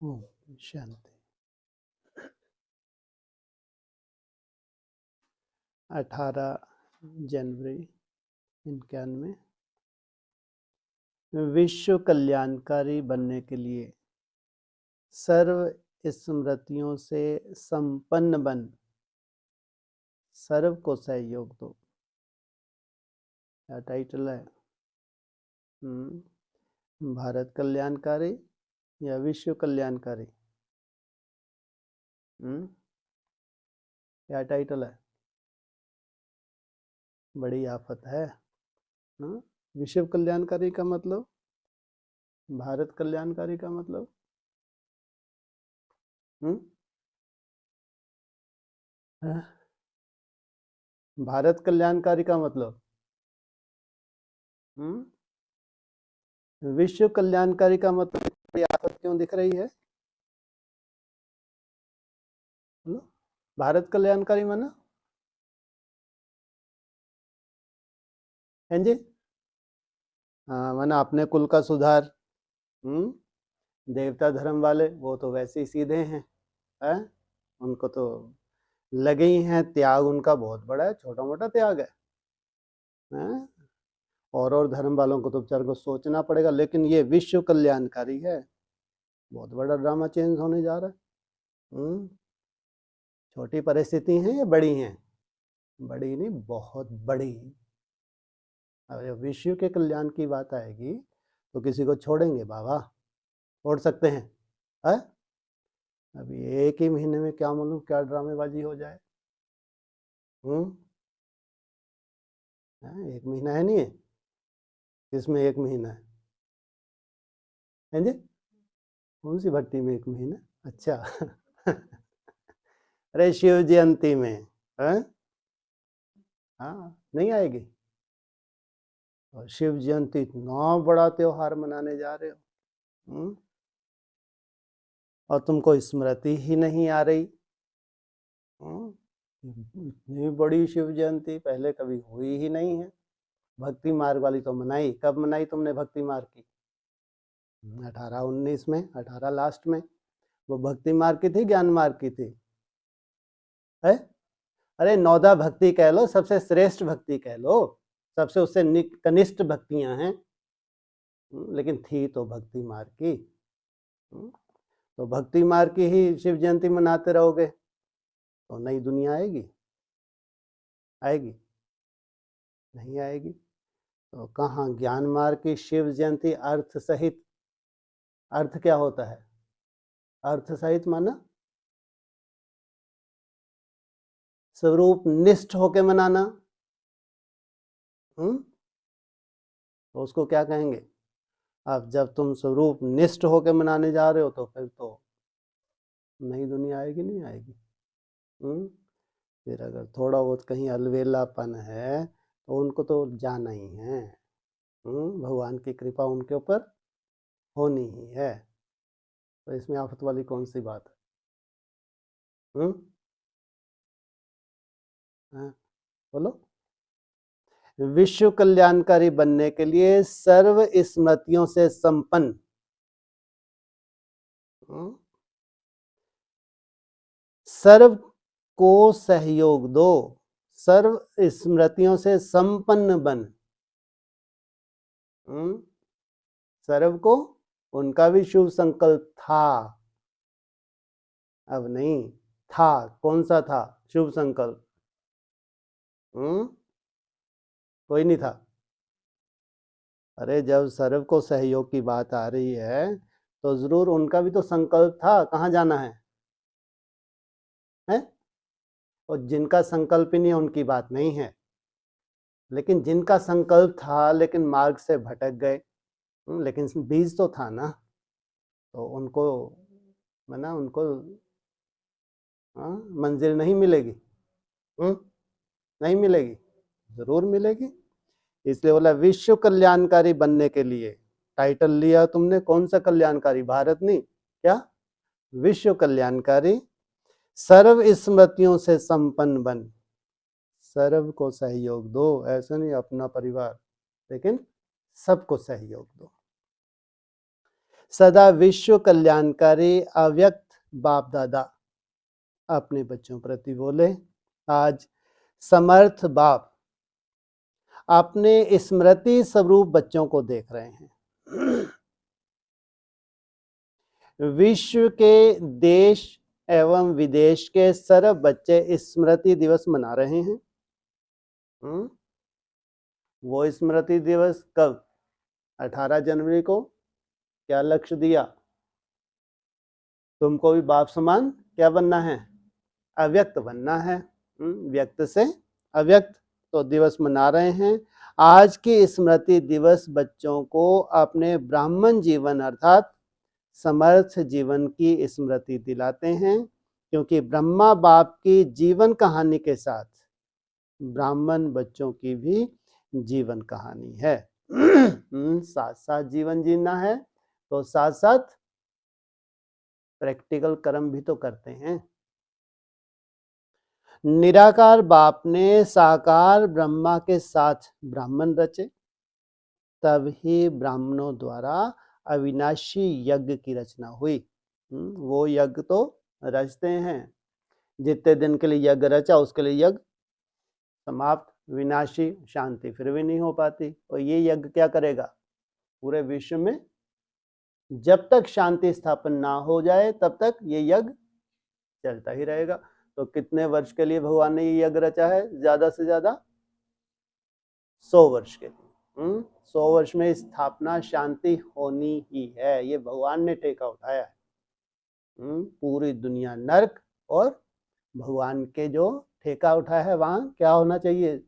ओम शांति। 18 जनवरी 91। विश्व कल्याणकारी बनने के लिए सर्व स्मृतियों से संपन्न बन, सर्व को सहयोग दो। क्या टाइटल है? भारत कल्याणकारी या विश्व कल्याणकारी? क्या टाइटल है? बड़ी आफत है। विश्व कल्याणकारी का मतलब, भारत कल्याणकारी का मतलब भारत कल्याणकारी का मतलब विश्व कल्याणकारी का मतलब बड़ी आफत क्यों दिख रही है? भारत कल्याणकारी माना है जी। हाँ, माना अपने कुल का सुधार। देवता धर्म वाले वो तो वैसे ही सीधे हैं, उनको तो लगे ही हैं। त्याग उनका बहुत बड़ा है, छोटा मोटा त्याग है। और धर्म वालों को तो बेचारे को सोचना पड़ेगा, लेकिन ये विश्व कल्याणकारी है। बहुत बड़ा ड्रामा चेंज होने जा रहा है। छोटी परिस्थिति हैं या बड़ी हैं? बड़ी नहीं, बहुत बड़ी। अब जब विश्व के कल्याण की बात आएगी तो किसी को छोड़ेंगे बाबा? छोड़ सकते हैं? अभी एक ही महीने में क्या मालूम क्या ड्रामेबाजी हो जाए। एक महीना है, नहीं है इसमें? एक महीना है जी। कौन सी भट्टी में एक महीना? अच्छा अरे शिव जयंती में है? हाँ, नहीं आएगी। और शिव जयंती इतना बड़ा त्योहार मनाने जा रहे हो, और तुमको स्मृति ही नहीं आ रही। इतनी बड़ी शिव जयंती पहले कभी हुई ही नहीं है। भक्ति मार्ग वाली तो मनाई। कब मनाई तुमने भक्ति मार्ग की? 18-19 में, 18 लास्ट में। वो भक्ति मार्ग की थी, ज्ञान मार्ग की थी? है? अरे नौदा भक्ति कह लो, सबसे श्रेष्ठ भक्ति कह लो, सबसे उससे कनिष्ठ भक्तियां हैं, लेकिन थी तो भक्ति मार्ग की। तो भक्ति मार्ग की ही शिव जयंती मनाते रहोगे तो नई दुनिया आएगी? आएगी? नहीं आएगी। तो कहाँ ज्ञान मार्ग की शिव जयंती अर्थ सहित? अर्थ क्या होता है? अर्थ सहित माना स्वरूप निष्ठ होके मनाना। तो उसको क्या कहेंगे? अब जब तुम स्वरूप निष्ठ होके मनाने जा रहे हो तो फिर तो नई दुनिया आएगी? नहीं आएगी? फिर अगर थोड़ा बहुत कहीं अलवेलापन है तो उनको तो जाना ही है। भगवान की कृपा उनके ऊपर होनी ही है। तो इसमें आफत वाली कौन सी बात है? बोलो। विश्व कल्याणकारी बनने के लिए सर्व स्मृतियों से संपन्न, सर्व को सहयोग दो, सर्व स्मृतियों से संपन्न बन। सर्व को उनका भी शुभ संकल्प था, अब नहीं था। कौन सा था शुभ संकल्प? कोई नहीं था। अरे जब सर्व को सहयोग की बात आ रही है तो जरूर उनका भी तो संकल्प था कहाँ जाना है? और जिनका संकल्प ही नहीं उनकी बात नहीं है, लेकिन जिनका संकल्प था लेकिन मार्ग से भटक गए, लेकिन बीज तो था ना, तो उनको माना उनको मंजिल नहीं मिलेगी? नहीं मिलेगी? जरूर मिलेगी। इसलिए बोला विश्व कल्याणकारी बनने के लिए। टाइटल लिया तुमने, कौन सा कल्याणकारी? भारत नहीं, क्या? विश्व कल्याणकारी। सर्व स्मृतियों से संपन्न बन, सर्व को सहयोग दो। ऐसा नहीं अपना परिवार, लेकिन सबको सहयोग दो। सदा विश्व कल्याणकारी अव्यक्त बाप दादा अपने बच्चों प्रति बोले। आज समर्थ बाप अपने स्मृति स्वरूप बच्चों को देख रहे हैं। विश्व के देश एवं विदेश के सर्व बच्चे स्मृति दिवस मना रहे हैं। वो स्मृति दिवस कब? 18 जनवरी को। क्या लक्ष्य दिया? तुमको भी बाप समान क्या बनना है? अव्यक्त बनना है। व्यक्त से अव्यक्त, तो दिवस मना रहे हैं। आज की स्मृति दिवस बच्चों को अपने ब्राह्मण जीवन अर्थात समर्थ जीवन की स्मृति दिलाते हैं, क्योंकि ब्रह्मा बाप की जीवन कहानी के साथ ब्राह्मण बच्चों की भी जीवन कहानी है। साथ साथ जीवन जीना है तो साथ साथ प्रैक्टिकल कर्म भी तो करते हैं। निराकार बाप ने साकार ब्रह्मा के साथ ब्राह्मण रचे, तब ही ब्राह्मणों द्वारा अविनाशी यज्ञ की रचना हुई। वो यज्ञ तो रचते हैं, जितने दिन के लिए यज्ञ रचा उसके लिए यज्ञ समाप्त, विनाशी, शांति फिर भी नहीं हो पाती। और ये यज्ञ क्या करेगा? पूरे विश्व में जब तक शांति स्थापन ना हो जाए तब तक ये यज्ञ चलता ही रहेगा। तो कितने वर्ष के लिए भगवान ने ये यज्ञ रचा है? ज्यादा से ज्यादा 100 वर्ष के लिए। 100 वर्ष में स्थापना शांति होनी ही है, ये भगवान ने टेका उठाया है। पूरी दुनिया नरक, और भगवान के जो ठेका उठाया है वहां क्या होना चाहिए?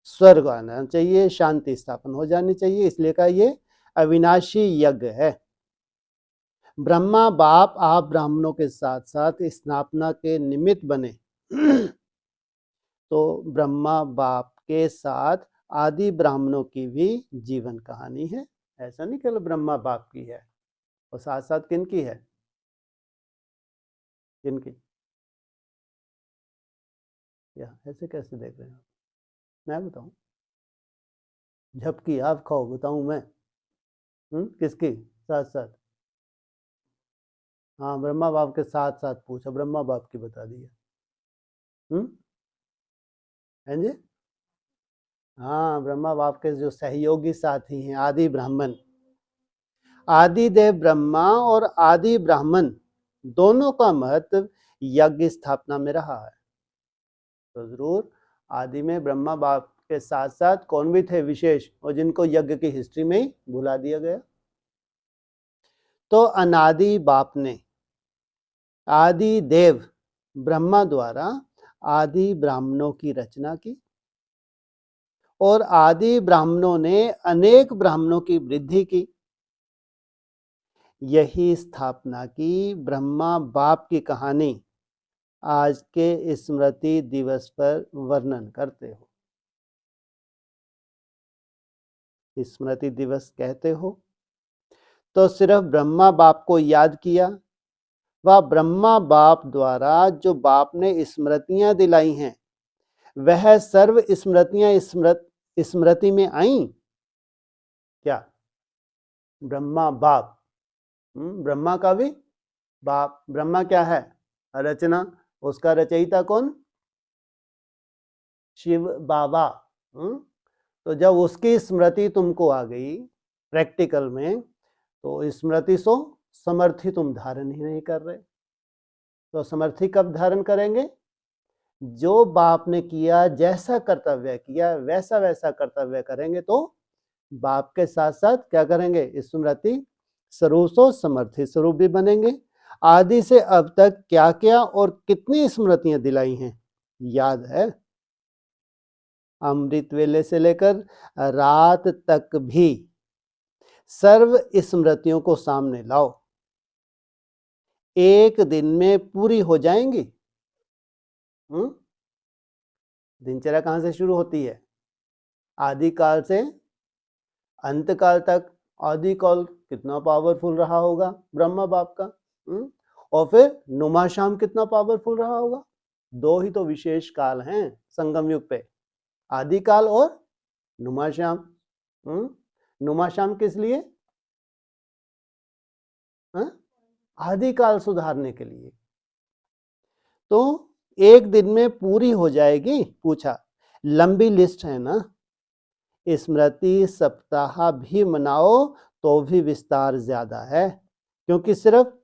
स्वर्ग आना चाहिए, शांति स्थापन हो जानी चाहिए। इसलिए का ये अविनाशी यज्ञ है। ब्रह्मा बाप आप ब्राह्मणों के साथ साथ स्थापना के निमित्त बने। तो ब्रह्मा बाप के साथ आदि ब्राह्मणों की भी जीवन कहानी है। ऐसा नहीं केवल ब्रह्मा बाप की है, और साथ साथ किन की है? किन की? या ऐसे कैसे देख रहे हैं? मैं बताऊं? झपकी आप खाओ, बताऊं मैं? किसकी साथ साथ? हाँ, ब्रह्मा बाप के साथ साथ पूछा, ब्रह्मा बाप की बता दिया। हैं जी? हाँ, ब्रह्मा बाप के जो सहयोगी साथी हैं आदि ब्राह्मण, आदि देव ब्रह्मा और आदि ब्राह्मण दोनों का महत्व यज्ञ स्थापना में रहा है। तो जरूर आदि में ब्रह्मा बाप के साथ साथ कौन भी थे विशेष, और जिनको यज्ञ की हिस्ट्री में ही भुला दिया गया। तो अनादि बाप ने आदि देव ब्रह्मा द्वारा आदि ब्राह्मणों की रचना की, और आदि ब्राह्मणों ने अनेक ब्राह्मणों की वृद्धि की। यही स्थापना की ब्रह्मा बाप की कहानी आज के स्मृति दिवस पर वर्णन करते हो। स्मृति दिवस कहते हो तो सिर्फ ब्रह्मा बाप को याद किया, वह ब्रह्मा बाप द्वारा जो बाप ने स्मृतियां दिलाई हैं वह सर्व स्मृतियां स्मृति में आई। क्या? ब्रह्मा बाप, ब्रह्मा का भी बाप। ब्रह्मा क्या है? रचना। उसका रचयिता कौन? शिव बाबा। तो जब उसकी स्मृति तुमको आ गई प्रैक्टिकल में, तो स्मृति सो समर्थी तुम धारण ही नहीं कर रहे। तो समर्थी कब धारण करेंगे? जो बाप ने किया, जैसा कर्तव्य किया वैसा वैसा कर्तव्य करेंगे, तो बाप के साथ साथ क्या करेंगे? स्मृति स्वरूप सो समर्थी स्वरूप भी बनेंगे। आदि से अब तक क्या क्या और कितनी स्मृतियां दिलाई हैं याद है? अमृत वेले से लेकर रात तक भी सर्व स्मृतियों को सामने लाओ, एक दिन में पूरी हो जाएंगी। दिनचर्या कहां से शुरू होती है? आदिकाल से अंत काल तक। आदिकाल कितना पावरफुल रहा होगा ब्रह्मा बाप का, और फिर नुमाशाम कितना पावरफुल रहा होगा। दो ही तो विशेष काल हैं संगम युग पे, आदिकाल और नुमाशाम। नुमाशाम किस लिए? हाँ? आदिकाल सुधारने के लिए। तो एक दिन में पूरी हो जाएगी? पूछा। लंबी लिस्ट है ना। स्मृति सप्ताह भी मनाओ तो भी विस्तार ज्यादा है, क्योंकि सिर्फ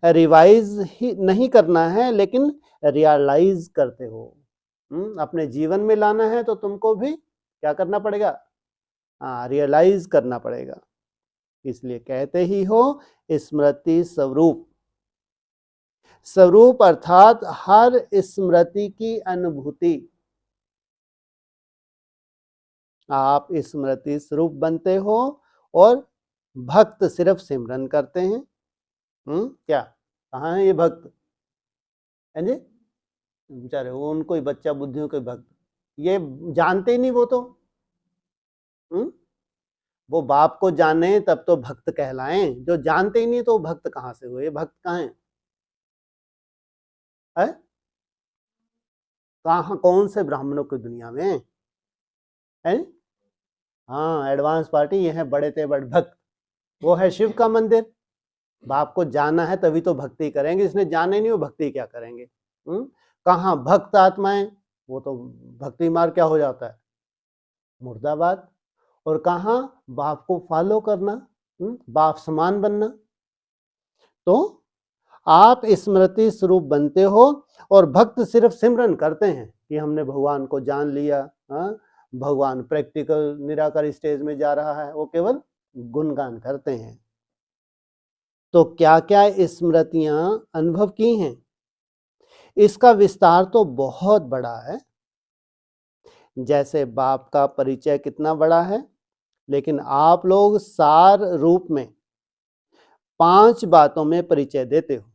रिवाइज ही नहीं करना है, लेकिन रियलाइज करते हो। अपने जीवन में लाना है तो तुमको भी क्या करना पड़ेगा? रियलाइज करना पड़ेगा। इसलिए कहते ही हो स्मृति स्वरूप। स्वरूप अर्थात हर स्मृति की अनुभूति। आप स्मृति स्वरूप बनते हो और भक्त सिर्फ सिमरन करते हैं। क्या कहाँ है ये भक्त? है जी, बेचारे वो उनको ही बच्चा बुद्धियों के भक्त, ये जानते ही नहीं वो तो। वो बाप को जाने तब तो भक्त कहलाएं, जो जानते ही नहीं तो भक्त कहाँ से हुए? भक्त कहाँ है? कहाँ कौन से ब्राह्मणों की दुनिया में है? हाँ, एडवांस पार्टी, ये है बड़े ते बड़ भक्त। वो है शिव का मंदिर। बाप को जाना है तभी तो भक्ति करेंगे, इसने जाने नहीं वो भक्ति क्या करेंगे? कहाँ भक्त आत्माएं? वो तो भक्ति मार्ग क्या हो जाता है? मुर्दाबाद। और कहाँ बाप को फॉलो करना, बाप समान बनना। तो आप स्मृति स्वरूप बनते हो और भक्त सिर्फ सिमरन करते हैं कि हमने भगवान को जान लिया। भगवान प्रैक्टिकल निराकार स्टेज में जा रहा है, वो केवल गुणगान करते हैं। तो क्या क्या स्मृतियां अनुभव की हैं? इसका विस्तार तो बहुत बड़ा है। जैसे बाप का परिचय कितना बड़ा है, लेकिन आप लोग सार रूप में 5 बातों में परिचय देते हो।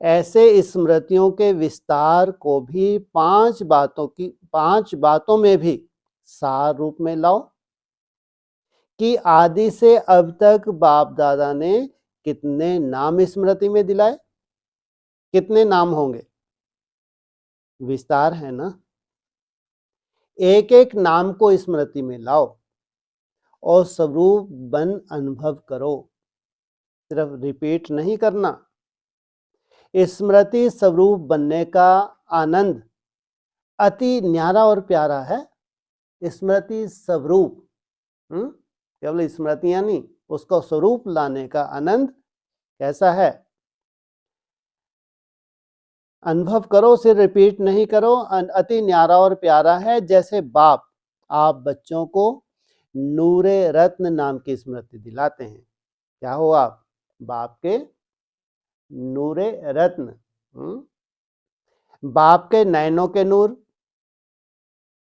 ऐसे स्मृतियों के विस्तार को भी 5 बातों में भी सार रूप में लाओ कि आदि से अब तक बाप दादा ने कितने नाम स्मृति में दिलाए? कितने नाम होंगे? विस्तार है ना। एक एक नाम को स्मृति में लाओ और स्वरूप बन अनुभव करो, सिर्फ रिपीट नहीं करना। स्मृति स्वरूप बनने का आनंद अति न्यारा और प्यारा है। स्मृति स्वरूप, केवल स्मृतियां नहीं, उसका स्वरूप लाने का आनंद कैसा है? अनुभव करो, सिर्फ रिपीट नहीं करो। अति न्यारा और प्यारा है। जैसे बाप आप बच्चों को नूरे रत्न नाम की स्मृति दिलाते हैं। क्या हो आप? बाप के नूरे रत्न। बाप के नैनों के नूर।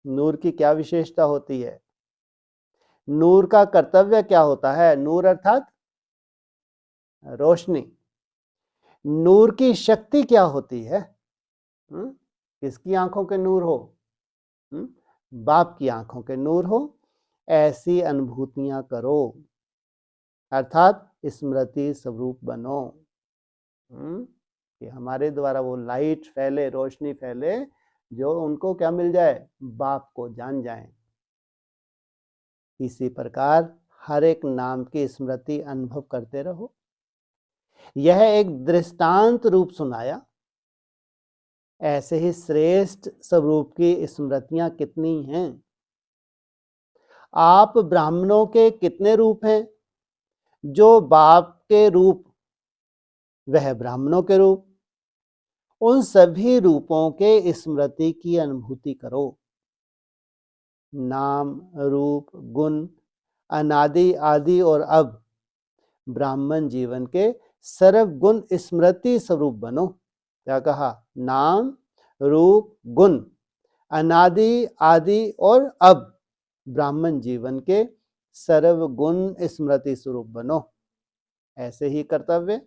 नूर की क्या विशेषता होती है? नूर का कर्तव्य क्या होता है? नूर अर्थात रोशनी। नूर की शक्ति क्या होती है? किसकी आंखों के नूर हो? बाप की आंखों के नूर हो। ऐसी अनुभूतियां करो, अर्थात स्मृति स्वरूप बनो। कि हमारे द्वारा वो लाइट फैले, रोशनी फैले, जो उनको क्या मिल जाए? बाप को जान जाए। इसी प्रकार हर एक नाम की स्मृति अनुभव करते रहो। यह एक दृष्टांत रूप सुनाया। ऐसे ही श्रेष्ठ स्वरूप की स्मृतियां कितनी हैं? आप ब्राह्मणों के कितने रूप हैं? जो बाप के रूप, वह ब्राह्मणों के रूप। उन सभी रूपों के स्मृति की अनुभूति करो। नाम, रूप, गुण, अनादि, आदि और अब ब्राह्मण जीवन के सर्वगुण स्मृति स्वरूप बनो। क्या कहा? नाम, रूप, गुण, अनादि, आदि और अब ब्राह्मण जीवन के सर्वगुण स्मृति स्वरूप बनो। ऐसे ही कर्तव्य,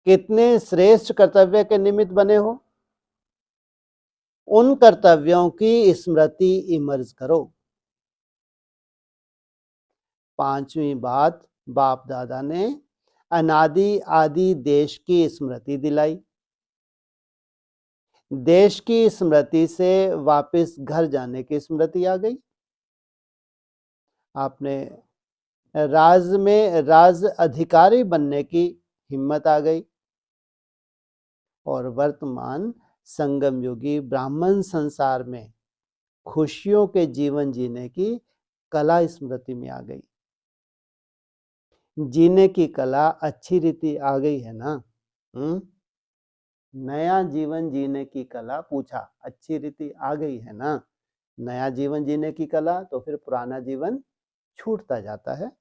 कितने श्रेष्ठ कर्तव्य के निमित्त बने हो? उन कर्तव्यों की स्मृति इमर्ज करो। 5वीं बात, बाप दादा ने अनादि आदि देश की स्मृति दिलाई। देश की स्मृति से वापस घर जाने की स्मृति आ गई। आपने राज अधिकारी बनने की हिम्मत आ गई और वर्तमान संगम युगी ब्राह्मण संसार में खुशियों के जीवन जीने की कला स्मृति में आ गई। जीने की कला अच्छी रीति आ गई है ना। नया जीवन जीने की कला पूछा, अच्छी रीति आ गई है ना। नया जीवन जीने की कला, तो फिर पुराना जीवन छूटता जाता है।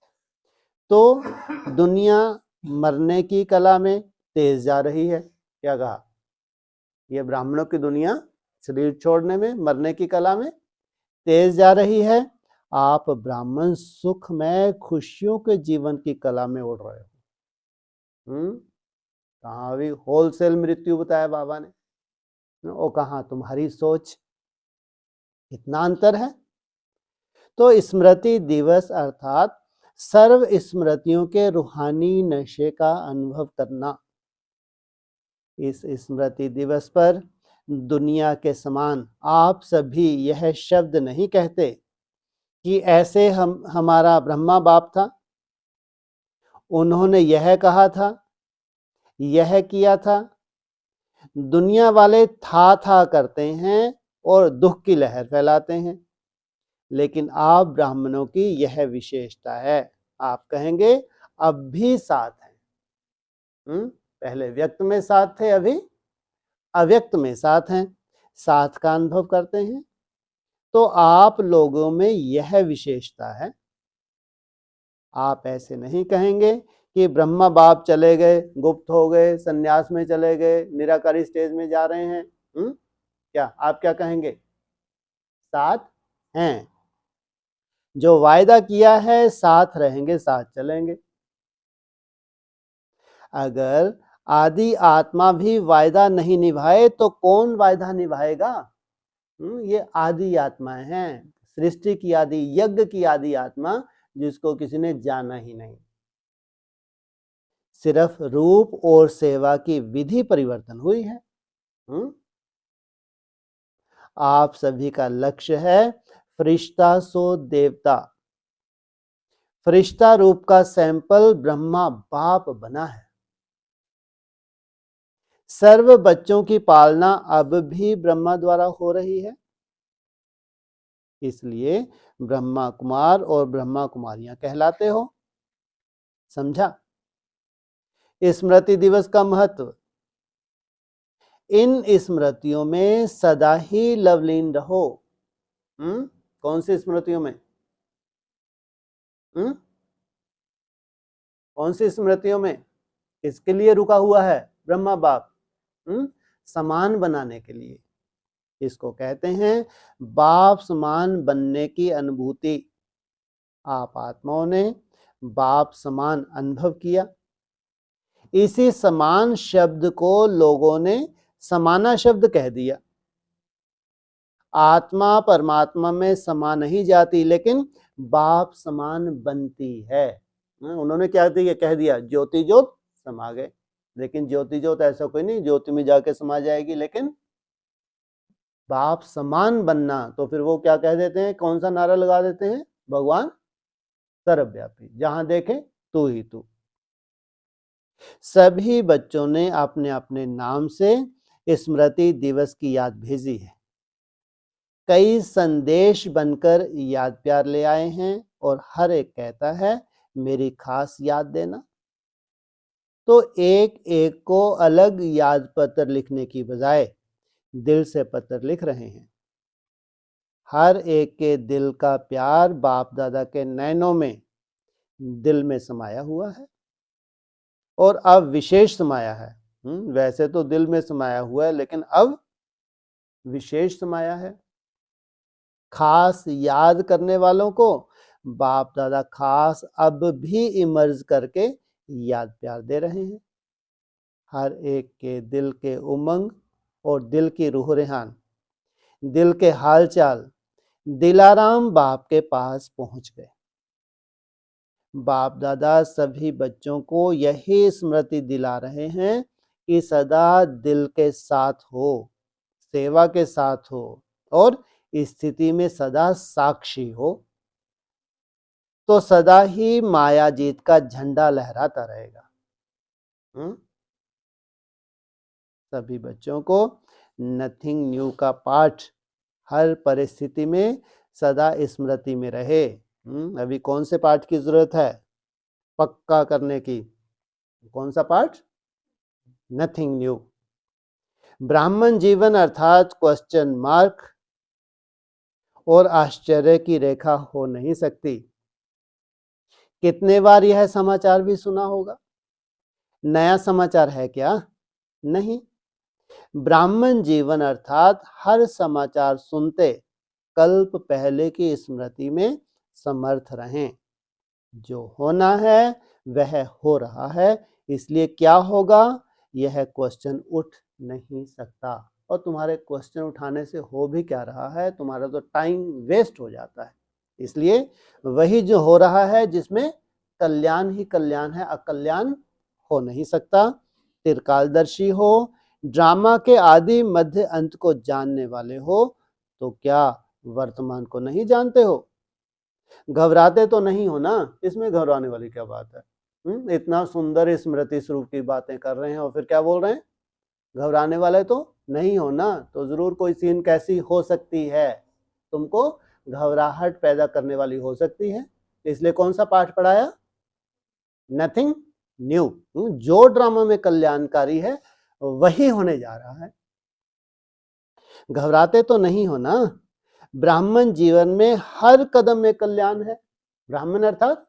तो दुनिया मरने की कला में तेज जा रही है। क्या कहा? ये ब्राह्मणों की दुनिया शरीर छोड़ने में, मरने की कला में तेज जा रही है। आप ब्राह्मण सुख में खुशियों के जीवन की कला में उड़ रहे हो। कहाँ अभी होलसेल मृत्यु बताया बाबा ने, और कहाँ तुम्हारी सोच। कितना अंतर है। तो स्मृति दिवस अर्थात सर्व स्मृतियों के रूहानी नशे का अनुभव करना। इस स्मृति दिवस पर दुनिया के समान आप सभी यह शब्द नहीं कहते कि ऐसे हमारा ब्रह्मा बाप था, उन्होंने यह कहा था, यह किया था। दुनिया वाले था करते हैं और दुख की लहर फैलाते हैं, लेकिन आप ब्राह्मणों की यह विशेषता है। आप कहेंगे अब भी साथ हैं। पहले व्यक्त में साथ थे, अभी अव्यक्त में साथ हैं, साथ का अनुभव करते हैं। तो आप लोगों में यह विशेषता है। आप ऐसे नहीं कहेंगे कि ब्रह्मा बाप चले गए, गुप्त हो गए, सन्यास में चले गए, निराकारी स्टेज में जा रहे हैं। क्या आप क्या कहेंगे? साथ हैं। जो वायदा किया है साथ रहेंगे, साथ चलेंगे। अगर आदि आत्मा भी वायदा नहीं निभाए तो कौन वायदा निभाएगा? ये आदि आत्मा है, सृष्टि की आदि, यज्ञ की आदि आत्मा, जिसको किसी ने जाना ही नहीं। सिर्फ रूप और सेवा की विधि परिवर्तन हुई है। आप सभी का लक्ष्य है फरिश्ता सो देवता। फरिश्ता रूप का सैंपल ब्रह्मा बाप बना है। सर्व बच्चों की पालना अब भी ब्रह्मा द्वारा हो रही है, इसलिए ब्रह्मा कुमार और ब्रह्मा कुमारियां कहलाते हो। समझा? स्मृति दिवस का महत्व। इन स्मृतियों में सदा ही लवलीन रहो। कौन सी स्मृतियों में? कौन सी स्मृतियों में? किसके लिए रुका हुआ है ब्रह्मा बाप? समान बनाने के लिए। इसको कहते हैं बाप समान बनने की अनुभूति। आप आत्माओं ने बाप समान अनुभव किया। इसी समान शब्द को लोगों ने समाना शब्द कह दिया। आत्मा परमात्मा में समा नहीं जाती, लेकिन बाप समान बनती है। उन्होंने क्या कह दिया? ज्योति ज्योत समा गए। लेकिन ज्योति ज्योत ऐसा कोई नहीं ज्योति में जाके समा जाएगी, लेकिन बाप समान बनना, तो फिर वो क्या कह देते हैं? कौन सा नारा लगा देते हैं? भगवान सर्वव्यापी, जहां देखे तू ही तू। सभी बच्चों ने अपने अपने नाम से स्मृति दिवस की याद भेजी है। कई संदेश बनकर याद प्यार ले आए हैं और हर एक कहता है मेरी खास याद देना। तो एक एक को अलग याद पत्र लिखने की बजाय दिल से पत्र लिख रहे हैं। हर एक के दिल का प्यार बाप दादा के नैनों में, दिल में समाया हुआ है, और अब विशेष समाया है। वैसे तो दिल में समाया हुआ है, लेकिन अब विशेष समाया है। खास याद करने वालों को बाप दादा खास अब भी इमर्ज करके याद प्यार दे रहे हैं। हर एक के दिल के उमंग और दिल की रूह रेहान, दिल के हालचाल दिलाराम बाप के पास पहुंच गए। बाप दादा सभी बच्चों को यही स्मृति दिला रहे हैं कि सदा दिल के साथ हो, सेवा के साथ हो, और स्थिति में सदा साक्षी हो। तो सदा ही माया जीत का झंडा लहराता रहेगा। सभी बच्चों को नथिंग न्यू का पाठ हर परिस्थिति में सदा स्मृति में रहे। अभी कौन से पाठ की जरूरत है पक्का करने की? कौन सा पाठ? Nothing new. ब्राह्मण जीवन अर्थात क्वेश्चन मार्क और आश्चर्य की रेखा हो नहीं सकती। कितने बार यह समाचार भी सुना होगा? नया समाचार है क्या? नहीं। ब्राह्मण जीवन अर्थात हर समाचार सुनते कल्प पहले की स्मृति में समर्थ रहें। जो होना है वह हो रहा है, इसलिए क्या होगा यह क्वेश्चन उठ नहीं सकता। और तुम्हारे क्वेश्चन उठाने से हो भी क्या रहा है, तुम्हारा तो टाइम वेस्ट हो जाता है। इसलिए वही जो हो रहा है जिसमें कल्याण ही कल्याण है, अकल्याण हो नहीं सकता। त्रिकालदर्शी हो, ड्रामा के आदि मध्य अंत को जानने वाले हो, तो क्या वर्तमान को नहीं जानते हो? घबराते तो नहीं हो ना, इसमें घबराने वाली क्या बात है? इतना सुंदर स्मृति स्वरूप की बातें कर रहे हैं और फिर क्या बोल रहे हैं? घबराने वाले तो नहीं हो ना। तो जरूर कोई सीन कैसी हो सकती है, तुमको घबराहट पैदा करने वाली हो सकती है। इसलिए कौन सा पाठ पढ़ाया? Nothing new. जो ड्रामा में कल्याणकारी है वही होने जा रहा है। घबराते तो नहीं हो ना। ब्राह्मण जीवन में हर कदम में कल्याण है। ब्राह्मण अर्थात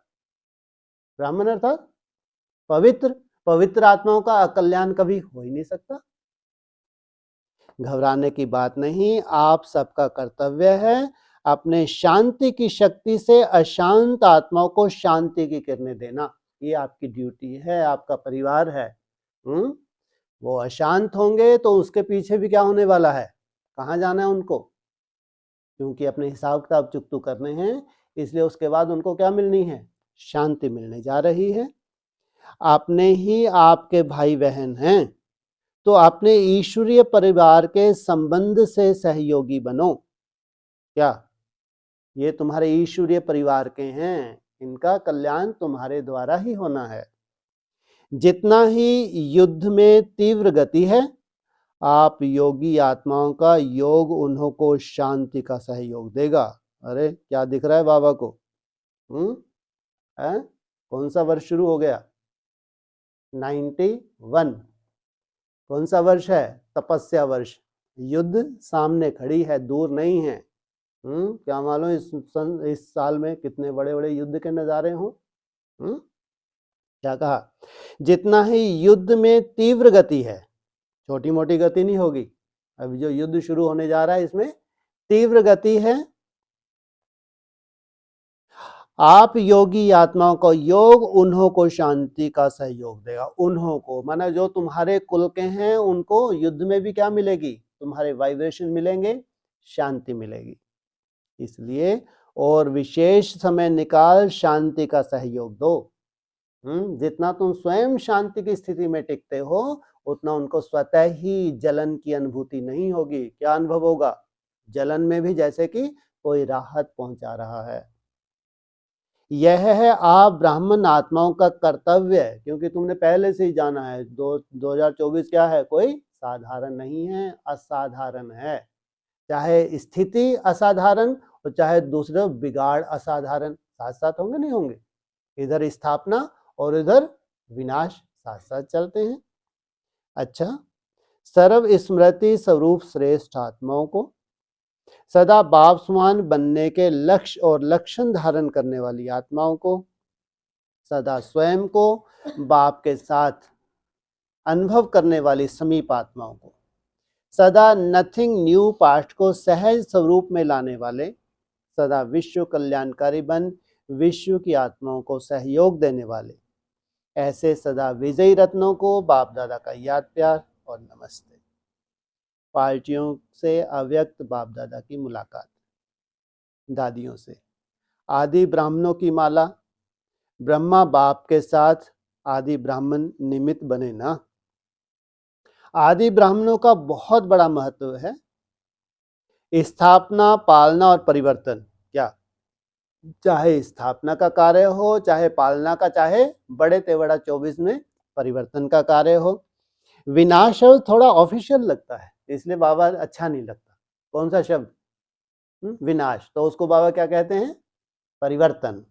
पवित्र। पवित्र आत्माओं का अकल्याण कभी हो ही नहीं सकता। घबराने की बात नहीं, आप सबका कर्तव्य है अपने शांति की शक्ति से अशांत आत्माओं को शांति की किरणें देना। ये आपकी ड्यूटी है, आपका परिवार है। वो अशांत होंगे तो उसके पीछे भी क्या होने वाला है, कहाँ जाना है उनको? क्योंकि अपने हिसाब किताब चुकतू करने हैं, इसलिए उसके बाद उनको क्या मिलनी है? शांति मिलने जा रही है। आपने ही आपके भाई बहन हैं, तो अपने ईश्वरीय परिवार के संबंध से सहयोगी बनो। क्या ये तुम्हारे ईश्वरीय परिवार के हैं, इनका कल्याण तुम्हारे द्वारा ही होना है। जितना ही युद्ध में तीव्र गति है, आप योगी आत्माओं का योग उन्हों को शांति का सहयोग देगा। अरे क्या दिख रहा है बाबा को? कौन सा वर्ष शुरू हो गया? 91। कौन सा वर्ष है? तपस्या वर्ष। युद्ध सामने खड़ी है, दूर नहीं है। क्या मालूम इस साल में कितने बड़े बड़े युद्ध के नजारे हों। क्या कहा? जितना ही युद्ध में तीव्र गति है, छोटी मोटी गति नहीं होगी। अभी जो युद्ध शुरू होने जा रहा है इसमें तीव्र गति है। आप योगी आत्माओं को योग उन्हों को शांति का सहयोग देगा। उन्हों को माना जो तुम्हारे कुल के हैं, उनको युद्ध में भी क्या मिलेगी? तुम्हारे वाइब्रेशन मिलेंगे, शांति मिलेगी। इसलिए और विशेष समय निकाल शांति का सहयोग दो। जितना तुम स्वयं शांति की स्थिति में टिकते हो, उतना उनको स्वतः ही जलन की अनुभूति नहीं होगी। क्या अनुभव होगा? जलन में भी जैसे कि कोई राहत पहुंचा रहा है। यह है आप ब्राह्मण आत्माओं का कर्तव्य, क्योंकि तुमने पहले से ही जाना है 2024 क्या है, कोई साधारण नहीं है, असाधारण है। चाहे स्थिति असाधारण और चाहे दूसरे बिगाड़ असाधारण, साथ साथ होंगे नहीं होंगे? इधर स्थापना और इधर विनाश साथ साथ चलते हैं। अच्छा, सर्व स्मृति स्वरूप श्रेष्ठ आत्माओं को सदा बाप समान बनने के लक्ष्य और लक्षण धारण करने वाली आत्माओं को, सदा स्वयं को बाप के साथ अनुभव करने वाली समीप आत्माओं को, सदा नथिंग न्यू पास्ट को सहज स्वरूप में लाने वाले, सदा विश्व कल्याणकारी बन विश्व की आत्माओं को सहयोग देने वाले, ऐसे सदा विजयी रत्नों को बाप दादा का याद प्यार और नमस्ते। पार्टियों से अव्यक्त बाप दादा की मुलाकात, दादियों से आदि ब्राह्मणों की माला, ब्रह्मा बाप के साथ आदि ब्राह्मण निमित्त बने ना। आदि ब्राह्मणों का बहुत बड़ा महत्व है। स्थापना, पालना और परिवर्तन। क्या चाहे स्थापना का कार्य हो, चाहे पालना का, चाहे बड़े तेवड़ा 24 में परिवर्तन का कार्य हो। विनाश शब्द थोड़ा ऑफिशियल लगता है, इसलिए बाबा अच्छा नहीं लगता। कौन सा शब्द? विनाश। तो उसको बाबा क्या कहते हैं? परिवर्तन।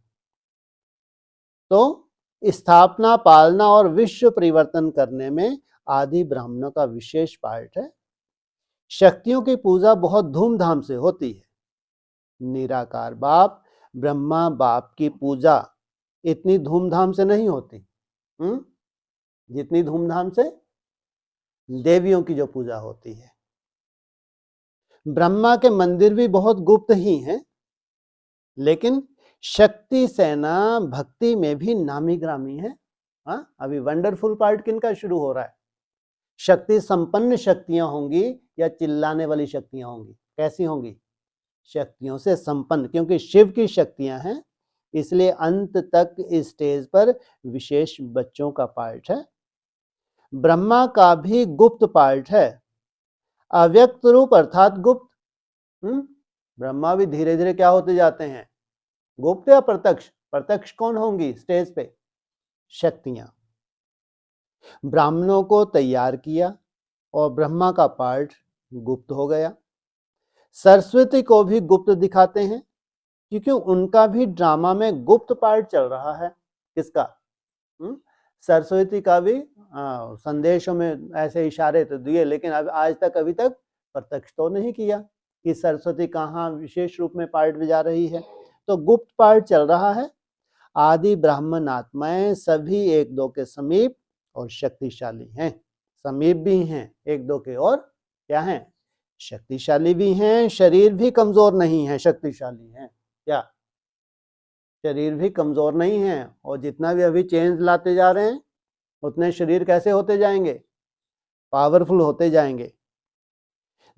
तो स्थापना, पालना और विश्व परिवर्तन करने में आदि ब्राह्मणों का विशेष पार्ट है। शक्तियों की पूजा बहुत धूमधाम से होती है। निराकार बाप, ब्रह्मा बाप की पूजा इतनी धूमधाम से नहीं होती जितनी धूमधाम से देवियों की जो पूजा होती है। ब्रह्मा के मंदिर भी बहुत गुप्त ही हैं, लेकिन शक्ति सेना भक्ति में भी नामी ग्रामी है। अभी वंडरफुल पार्ट किनका शुरू हो रहा है? शक्ति संपन्न शक्तियां होंगी या चिल्लाने वाली शक्तियां होंगी? कैसी होंगी? शक्तियों से संपन्न, क्योंकि शिव की शक्तियां हैं, इसलिए अंत तक इस स्टेज पर विशेष बच्चों का पार्ट है। ब्रह्मा का भी गुप्त पार्ट है, अव्यक्त रूप अर्थात गुप्त। ब्रह्मा भी धीरे धीरे क्या होते जाते हैं? गुप्त या प्रत्यक्ष? प्रत्यक्ष कौन होंगी स्टेज पे? शक्तियां। ब्राह्मणों को तैयार किया और ब्रह्मा का पार्ट गुप्त हो गया। सरस्वती को भी गुप्त दिखाते हैं, क्योंकि उनका भी ड्रामा में गुप्त पार्ट चल रहा है। किसका? सरस्वती का भी संदेशों में ऐसे इशारे तो दिए, लेकिन अब आज तक अभी तक प्रत्यक्ष तो नहीं किया कि सरस्वती कहाँ विशेष रूप में पार्ट बजा रही है। तो गुप्त पार्ट चल रहा है। आदि ब्राह्मण आत्माएं सभी एक दो के समीप और शक्तिशाली हैं। समीप भी हैं एक दो के, और क्या हैं? शक्तिशाली भी हैं। शरीर भी कमजोर नहीं है, शक्तिशाली हैं। क्या? शरीर भी कमजोर नहीं है। और जितना भी अभी चेंज लाते जा रहे हैं, उतने शरीर कैसे होते जाएंगे? पावरफुल होते जाएंगे।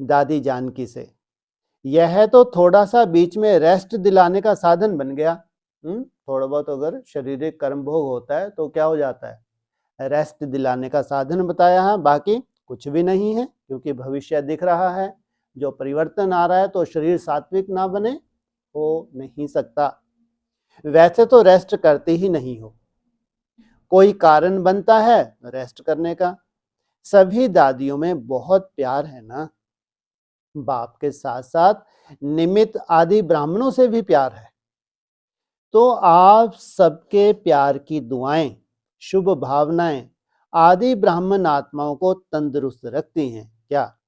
दादी जानकी से यह तो थोड़ा सा बीच में रेस्ट दिलाने का साधन बन गया। थोड़ा बहुत अगर शारीरिक कर्म भोग होता है तो क्या हो जाता है? रेस्ट दिलाने का साधन बताया है, बाकी कुछ भी नहीं है, क्योंकि भविष्य दिख रहा है। जो परिवर्तन आ रहा है, तो शरीर सात्विक ना बने हो नहीं सकता। वैसे तो रेस्ट करते ही नहीं हो, कोई कारण बनता है रेस्ट करने का। सभी दादियों में बहुत प्यार है ना। बाप के साथ साथ निमित्त आदि ब्राह्मणों से भी प्यार है। तो आप सबके प्यार की दुआएं, शुभ भावनाएं आदि ब्राह्मण आत्माओं को तंदुरुस्त रखती हैं। क्या?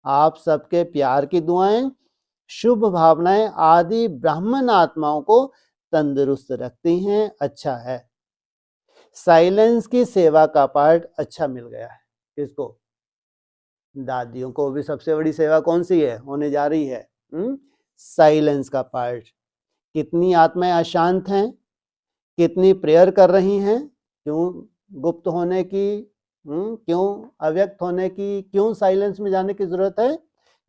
आप सबके प्यार की दुआएं, शुभ भावनाएं आदि ब्राह्मण आत्माओं को तंदुरुस्त रखती हैं। अच्छा है। साइलेंस की सेवा का पार्ट अच्छा मिल गया है। किसको? दादियों को भी सबसे बड़ी सेवा कौन सी है होने जा रही है? साइलेंस का पार्ट। कितनी आत्माएं अशांत हैं, कितनी प्रेयर कर रही हैं। क्यों गुप्त होने की, क्यों अव्यक्त होने की, क्यों साइलेंस में जाने की जरूरत है?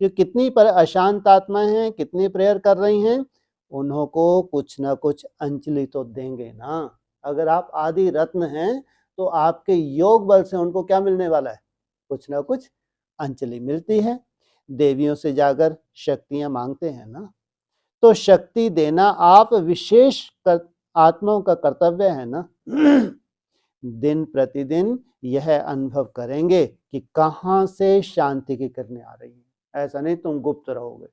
कि कितनी पर अशांत आत्माएं हैं, कितनी प्रेयर कर रही हैं, उन्हों को कुछ ना कुछ अंजलि तो देंगे ना। अगर आप आदि रत्न हैं तो आपके योग बल से उनको क्या मिलने वाला है? कुछ ना कुछ अंजलि मिलती है। देवियों से जाकर शक्तियां मांगते हैं ना, तो शक्ति देना आप विशेष आत्माओं का कर्तव्य है ना। दिन प्रतिदिन यह अनुभव करेंगे कि कहां से शांति की किरणें आ रही है। ऐसा नहीं तुम गुप्त रहोगे,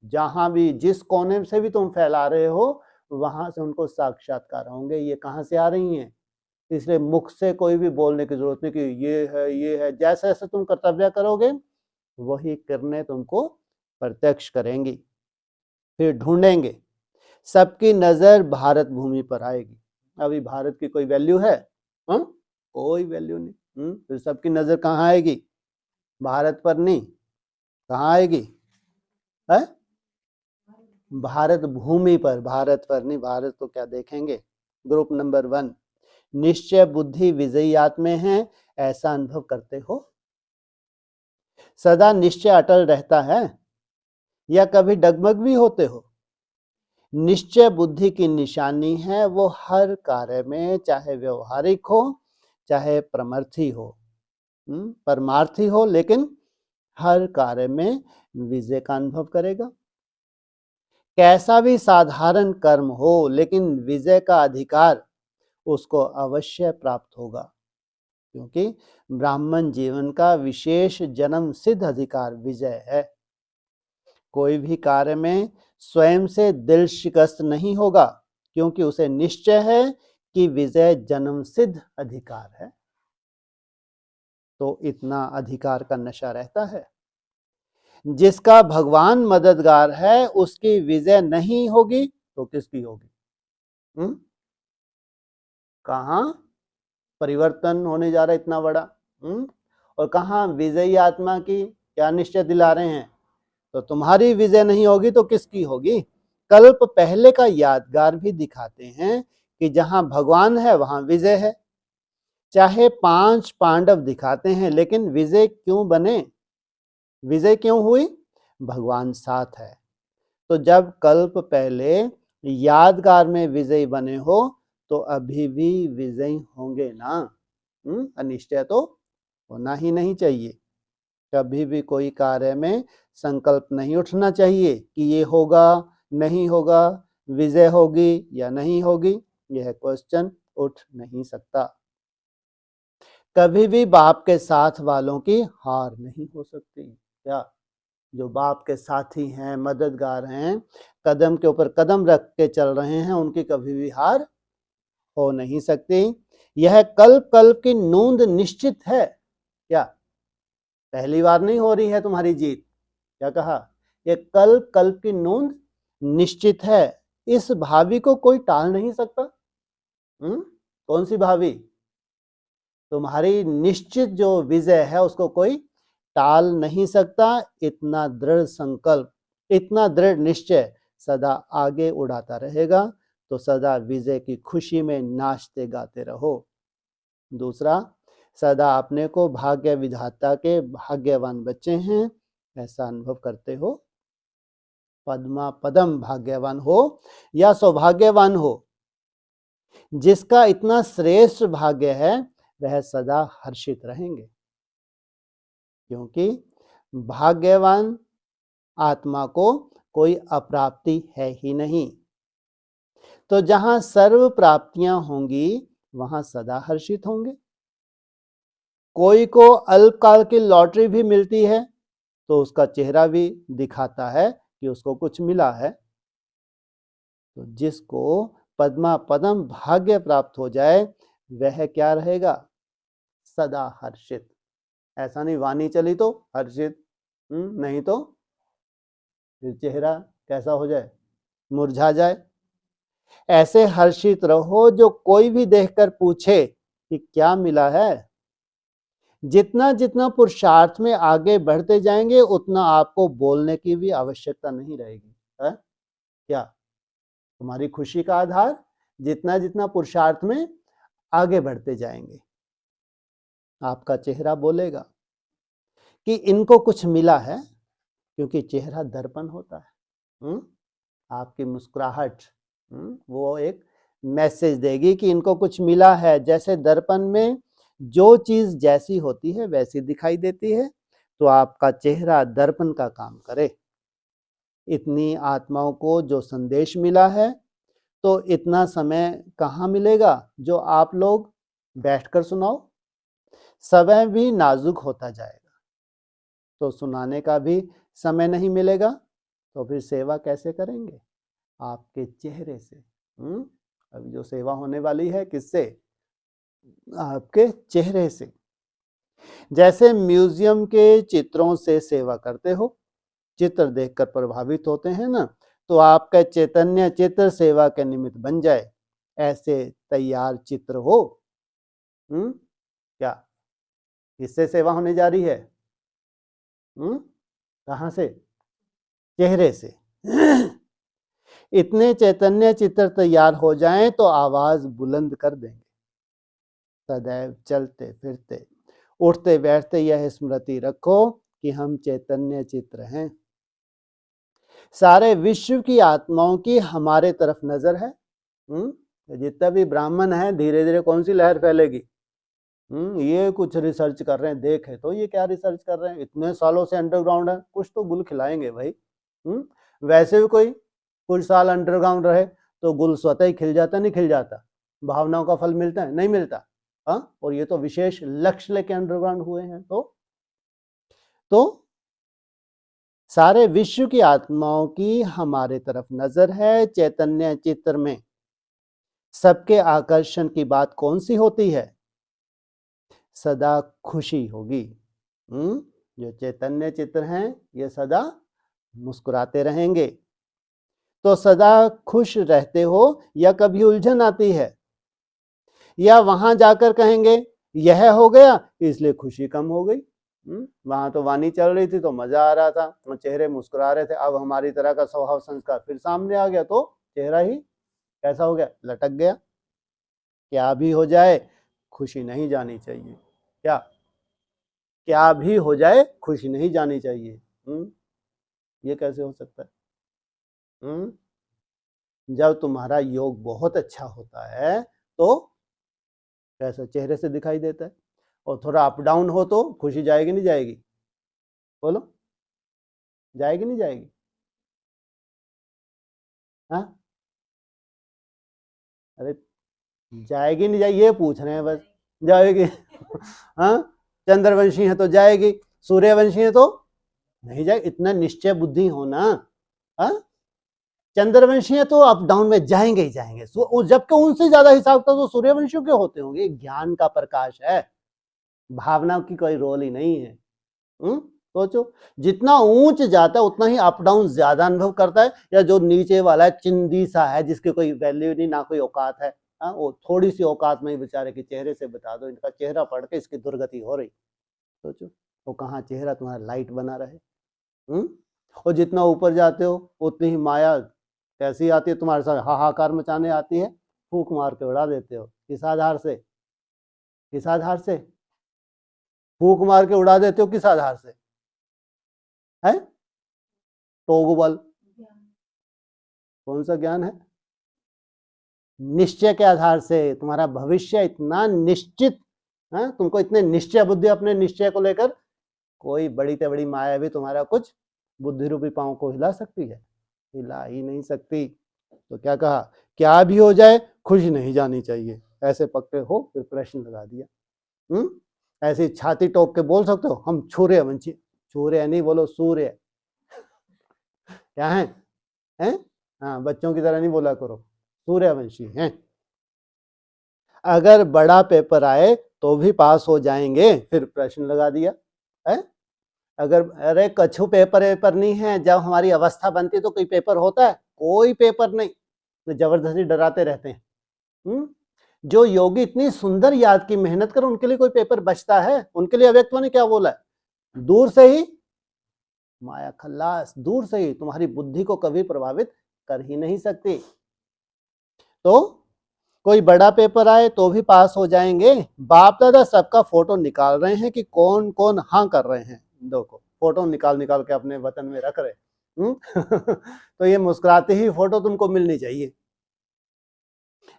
जहां भी जिस कोने से भी तुम फैला रहे हो, वहां से उनको साक्षात्कार होंगे ये कहां से आ रही हैं। इसलिए मुख से कोई भी बोलने की जरूरत नहीं कि ये है। जैसे जैसे तुम कर्तव्य करोगे, वही किरणें तुमको प्रत्यक्ष करेंगी। फिर ढूंढेंगे। सबकी नजर भारत भूमि पर आएगी। अभी भारत की कोई वैल्यू है? कोई वैल्यू नहीं। फिर सबकी नजर कहाँ आएगी? भारत पर नहीं, कहाँ आएगी? है भारत भूमि पर, भारत पर नहीं। भारत को क्या देखेंगे? ग्रुप नंबर 1, निश्चय बुद्धि विजयी आत्माएं हैं, ऐसा अनुभव करते हो? सदा निश्चय अटल रहता है या कभी डगमग भी होते हो? निश्चय बुद्धि की निशानी है वो हर कार्य में, चाहे व्यवहारिक हो चाहे परमार्थी हो, परमार्थी हो, लेकिन हर कार्य में विजय का अनुभव करेगा। कैसा भी साधारण कर्म हो, लेकिन विजय का अधिकार उसको अवश्य प्राप्त होगा, क्योंकि ब्राह्मण जीवन का विशेष जन्म सिद्ध अधिकार विजय है। कोई भी कार्य में स्वयं से दिल शिकस्त नहीं होगा, क्योंकि उसे निश्चय है कि विजय जन्म सिद्ध अधिकार है। तो इतना अधिकार का नशा रहता है। जिसका भगवान मददगार है उसकी विजय नहीं होगी तो किसकी होगी? कहाँ परिवर्तन होने जा रहा है इतना बड़ा, और कहाँ विजयी आत्मा की क्या निश्चय दिला रहे हैं? तो तुम्हारी विजय नहीं होगी तो किसकी होगी? कल्प पहले का यादगार भी दिखाते हैं कि जहां भगवान है वहां विजय है। चाहे 5 पांडव दिखाते हैं, लेकिन विजय क्यों बने? विजय क्यों हुई? भगवान साथ है। तो जब कल्प पहले यादगार में विजयी बने हो तो अभी भी विजयी होंगे ना। अनिश्चय तो होना ही नहीं चाहिए। कभी भी कोई कार्य में संकल्प नहीं उठना चाहिए कि ये होगा नहीं होगा, विजय होगी या नहीं होगी। यह क्वेश्चन उठ नहीं सकता। कभी भी बाप के साथ वालों की हार नहीं हो सकती। क्या जो बाप के साथी हैं, मददगार हैं, कदम के ऊपर कदम रख के चल रहे हैं, उनकी कभी भी हार हो नहीं सकती। यह कल्प कल्प की नूंद निश्चित है। क्या पहली बार नहीं हो रही है तुम्हारी जीत? क्या कहा? ये कल्प कल्प की नूंद निश्चित है। इस भावी को कोई टाल नहीं सकता। कौन सी भावी? तुम्हारी निश्चित जो विजय है उसको कोई टाल नहीं सकता। इतना दृढ़ संकल्प, इतना दृढ़ निश्चय सदा आगे उड़ाता रहेगा तो सदा विजय की खुशी में नाचते गाते रहो। दूसरा, सदा अपने को भाग्य विधाता के भाग्यवान बच्चे हैं ऐसा अनुभव करते हो। पद्मा पदम भाग्यवान हो या सौभाग्यवान हो, जिसका इतना श्रेष्ठ भाग्य है वह सदा हर्षित रहेंगे, क्योंकि भाग्यवान आत्मा को कोई अप्राप्ति है ही नहीं। तो जहां सर्व प्राप्तियां होंगी वहां सदा हर्षित होंगे। कोई को अल्पकाल की लॉटरी भी मिलती है तो उसका चेहरा भी दिखाता है कि उसको कुछ मिला है। तो जिसको पद्मा पदम भाग्य प्राप्त हो जाए वह क्या रहेगा? सदा हर्षित। ऐसा नहीं वाणी चली तो हर्षित, नहीं तो फिर चेहरा कैसा हो जाए? मुरझा जाए। ऐसे हर्षित रहो जो कोई भी देखकर पूछे कि क्या मिला है। जितना जितना पुरुषार्थ में आगे बढ़ते जाएंगे उतना आपको बोलने की भी आवश्यकता नहीं रहेगी है? क्या तुम्हारी खुशी का आधार जितना जितना पुरुषार्थ में आगे बढ़ते जाएंगे आपका चेहरा बोलेगा कि इनको कुछ मिला है, क्योंकि चेहरा दर्पण होता है। आपकी मुस्कुराहट वो एक मैसेज देगी कि इनको कुछ मिला है। जैसे दर्पण में जो चीज जैसी होती है वैसी दिखाई देती है, तो आपका चेहरा दर्पण का काम करे। इतनी आत्माओं को जो संदेश मिला है, तो इतना समय कहाँ मिलेगा जो आप लोग बैठकर सुनाओ। समय भी नाजुक होता जाएगा तो सुनाने का भी समय नहीं मिलेगा, तो फिर सेवा कैसे करेंगे? आपके चेहरे से। अभी जो सेवा होने वाली है किससे? आपके चेहरे से। जैसे म्यूजियम के चित्रों से सेवा करते हो, चित्र देखकर प्रभावित होते हैं ना, तो आपका चैतन्य चित्र सेवा के निमित्त बन जाए, ऐसे तैयार चित्र हो। क्या इससे सेवा होने जा रही है? कहां से? चेहरे से। इतने चैतन्य चित्र तैयार हो जाएं तो आवाज बुलंद कर देंगे। सदैव चलते फिरते उठते बैठते यह स्मृति रखो कि हम चैतन्य चित्र हैं। सारे विश्व की आत्माओं की हमारे तरफ नजर है। जितना भी ब्राह्मण है धीरे धीरे कौन सी लहर फैलेगी? ये कुछ रिसर्च कर रहे हैं, देखे तो ये क्या रिसर्च कर रहे हैं, इतने सालों से अंडरग्राउंड है, कुछ तो गुल खिलाएंगे भाई। वैसे भी कोई कुछ साल अंडरग्राउंड रहे तो गुल स्वतः ही खिल जाता, नहीं खिल जाता? भावनाओं का फल मिलता है, नहीं मिलता? हाँ, और ये तो विशेष लक्ष्य लेके अंडरग्राउंड हुए हैं। तो सारे विश्व की आत्माओं की हमारे तरफ नजर है। चैतन्य चित्र में सबके आकर्षण की बात कौन सी होती है? सदा खुशी होगी। जो चैतन्य चित्र हैं ये सदा मुस्कुराते रहेंगे। तो सदा खुश रहते हो या कभी उलझन आती है? या वहां जाकर कहेंगे यह हो गया इसलिए खुशी कम हो गई। वहां तो वाणी चल रही थी तो मजा आ रहा था, चेहरे मुस्कुरा रहे थे, अब हमारी तरह का स्वभाव संस्कार फिर सामने आ गया तो चेहरा ही कैसा हो गया, लटक गया। क्या भी हो जाए खुशी नहीं जानी चाहिए। क्या भी हो जाए खुशी नहीं जानी चाहिए। ये कैसे हो सकता है? जब तुम्हारा योग बहुत अच्छा होता है तो कैसा चेहरे से दिखाई देता है, और थोड़ा अप डाउन हो तो खुशी जाएगी नहीं जाएगी? बोलो, जाएगी नहीं जाएगी? हाँ, अरे जाएगी नहीं जाएगी ये पूछ रहे हैं बस। जाएगी। हाँ, चंद्रवंशी है तो जाएगी, सूर्यवंशी है तो नहीं जाएगी। इतना निश्चय बुद्धि होना। हाँ, चंद्रवंशी है तो अप डाउन में जाएंगे ही जाएंगे, जबकि उनसे ज्यादा हिसाब तो सूर्यवंशियों के होते होंगे। ज्ञान का प्रकाश है, भावना की कोई रोल ही नहीं है। सोचो, जितना ऊंच जाता है उतना ही अप डाउन ज्यादा अनुभव करता है, या जो नीचे वाला है चिंदी सा है जिसकी कोई वैल्यू नहीं, ना कोई औकात है, वो थोड़ी सी औकात में ही बेचारे के चेहरे से बता दो इनका चेहरा पढ़ के इसकी दुर्गति हो रही। सोचो वो कहाँ चेहरा तुम्हारा लाइट बना रहे। और जितना ऊपर जाते हो उतनी ही माया कैसी आती है तुम्हारे साथ, हाहाकार मचाने आती है, फूक मार के उड़ा देते हो। किस आधार से? किस आधार से फूक मार के उड़ा देते हो? किस आधार से है? टोगबल कौन सा ज्ञान है? निश्चय के आधार से। तुम्हारा भविष्य इतना निश्चित है, तुमको इतने निश्चय बुद्धि अपने निश्चय को लेकर, कोई बड़ी से बड़ी माया भी तुम्हारा कुछ बुद्धि रूपी पांव को हिला सकती है? हिला ही नहीं सकती। तो क्या कहा, क्या भी हो जाए खुशी नहीं जानी चाहिए। ऐसे पक्के हो फिर प्रश्न लगा दिया। ऐसी छाती टोक के बोल सकते हो हम सूर्यवंशी? सूर्य नहीं बोलो, सूर्य। क्या है? हाँ, बच्चों की तरह नहीं बोला करो, सूर्यवंशी हैं। अगर बड़ा पेपर आए तो भी पास हो जाएंगे, फिर प्रश्न लगा दिया है। अगर अरे कछु पेपर नहीं है, जब हमारी अवस्था बनती है तो कोई पेपर होता है? कोई पेपर नहीं, तो जबरदस्ती डराते रहते हैं। जो योगी इतनी सुंदर याद की मेहनत कर, उनके लिए कोई पेपर बचता है? उनके लिए अव्यक्तों ने क्या बोला है, दूर से ही माया खल्लास, दूर से ही तुम्हारी बुद्धि को कभी प्रभावित कर ही नहीं सकती। तो कोई बड़ा पेपर आए तो भी पास हो जाएंगे। बाप दादा सबका फोटो निकाल रहे हैं कि कौन कौन हाँ कर रहे हैं। देखो फोटो निकाल निकाल के अपने वतन में रख रहे। तो ये मुस्कुराते ही फोटो तुमको मिलनी चाहिए।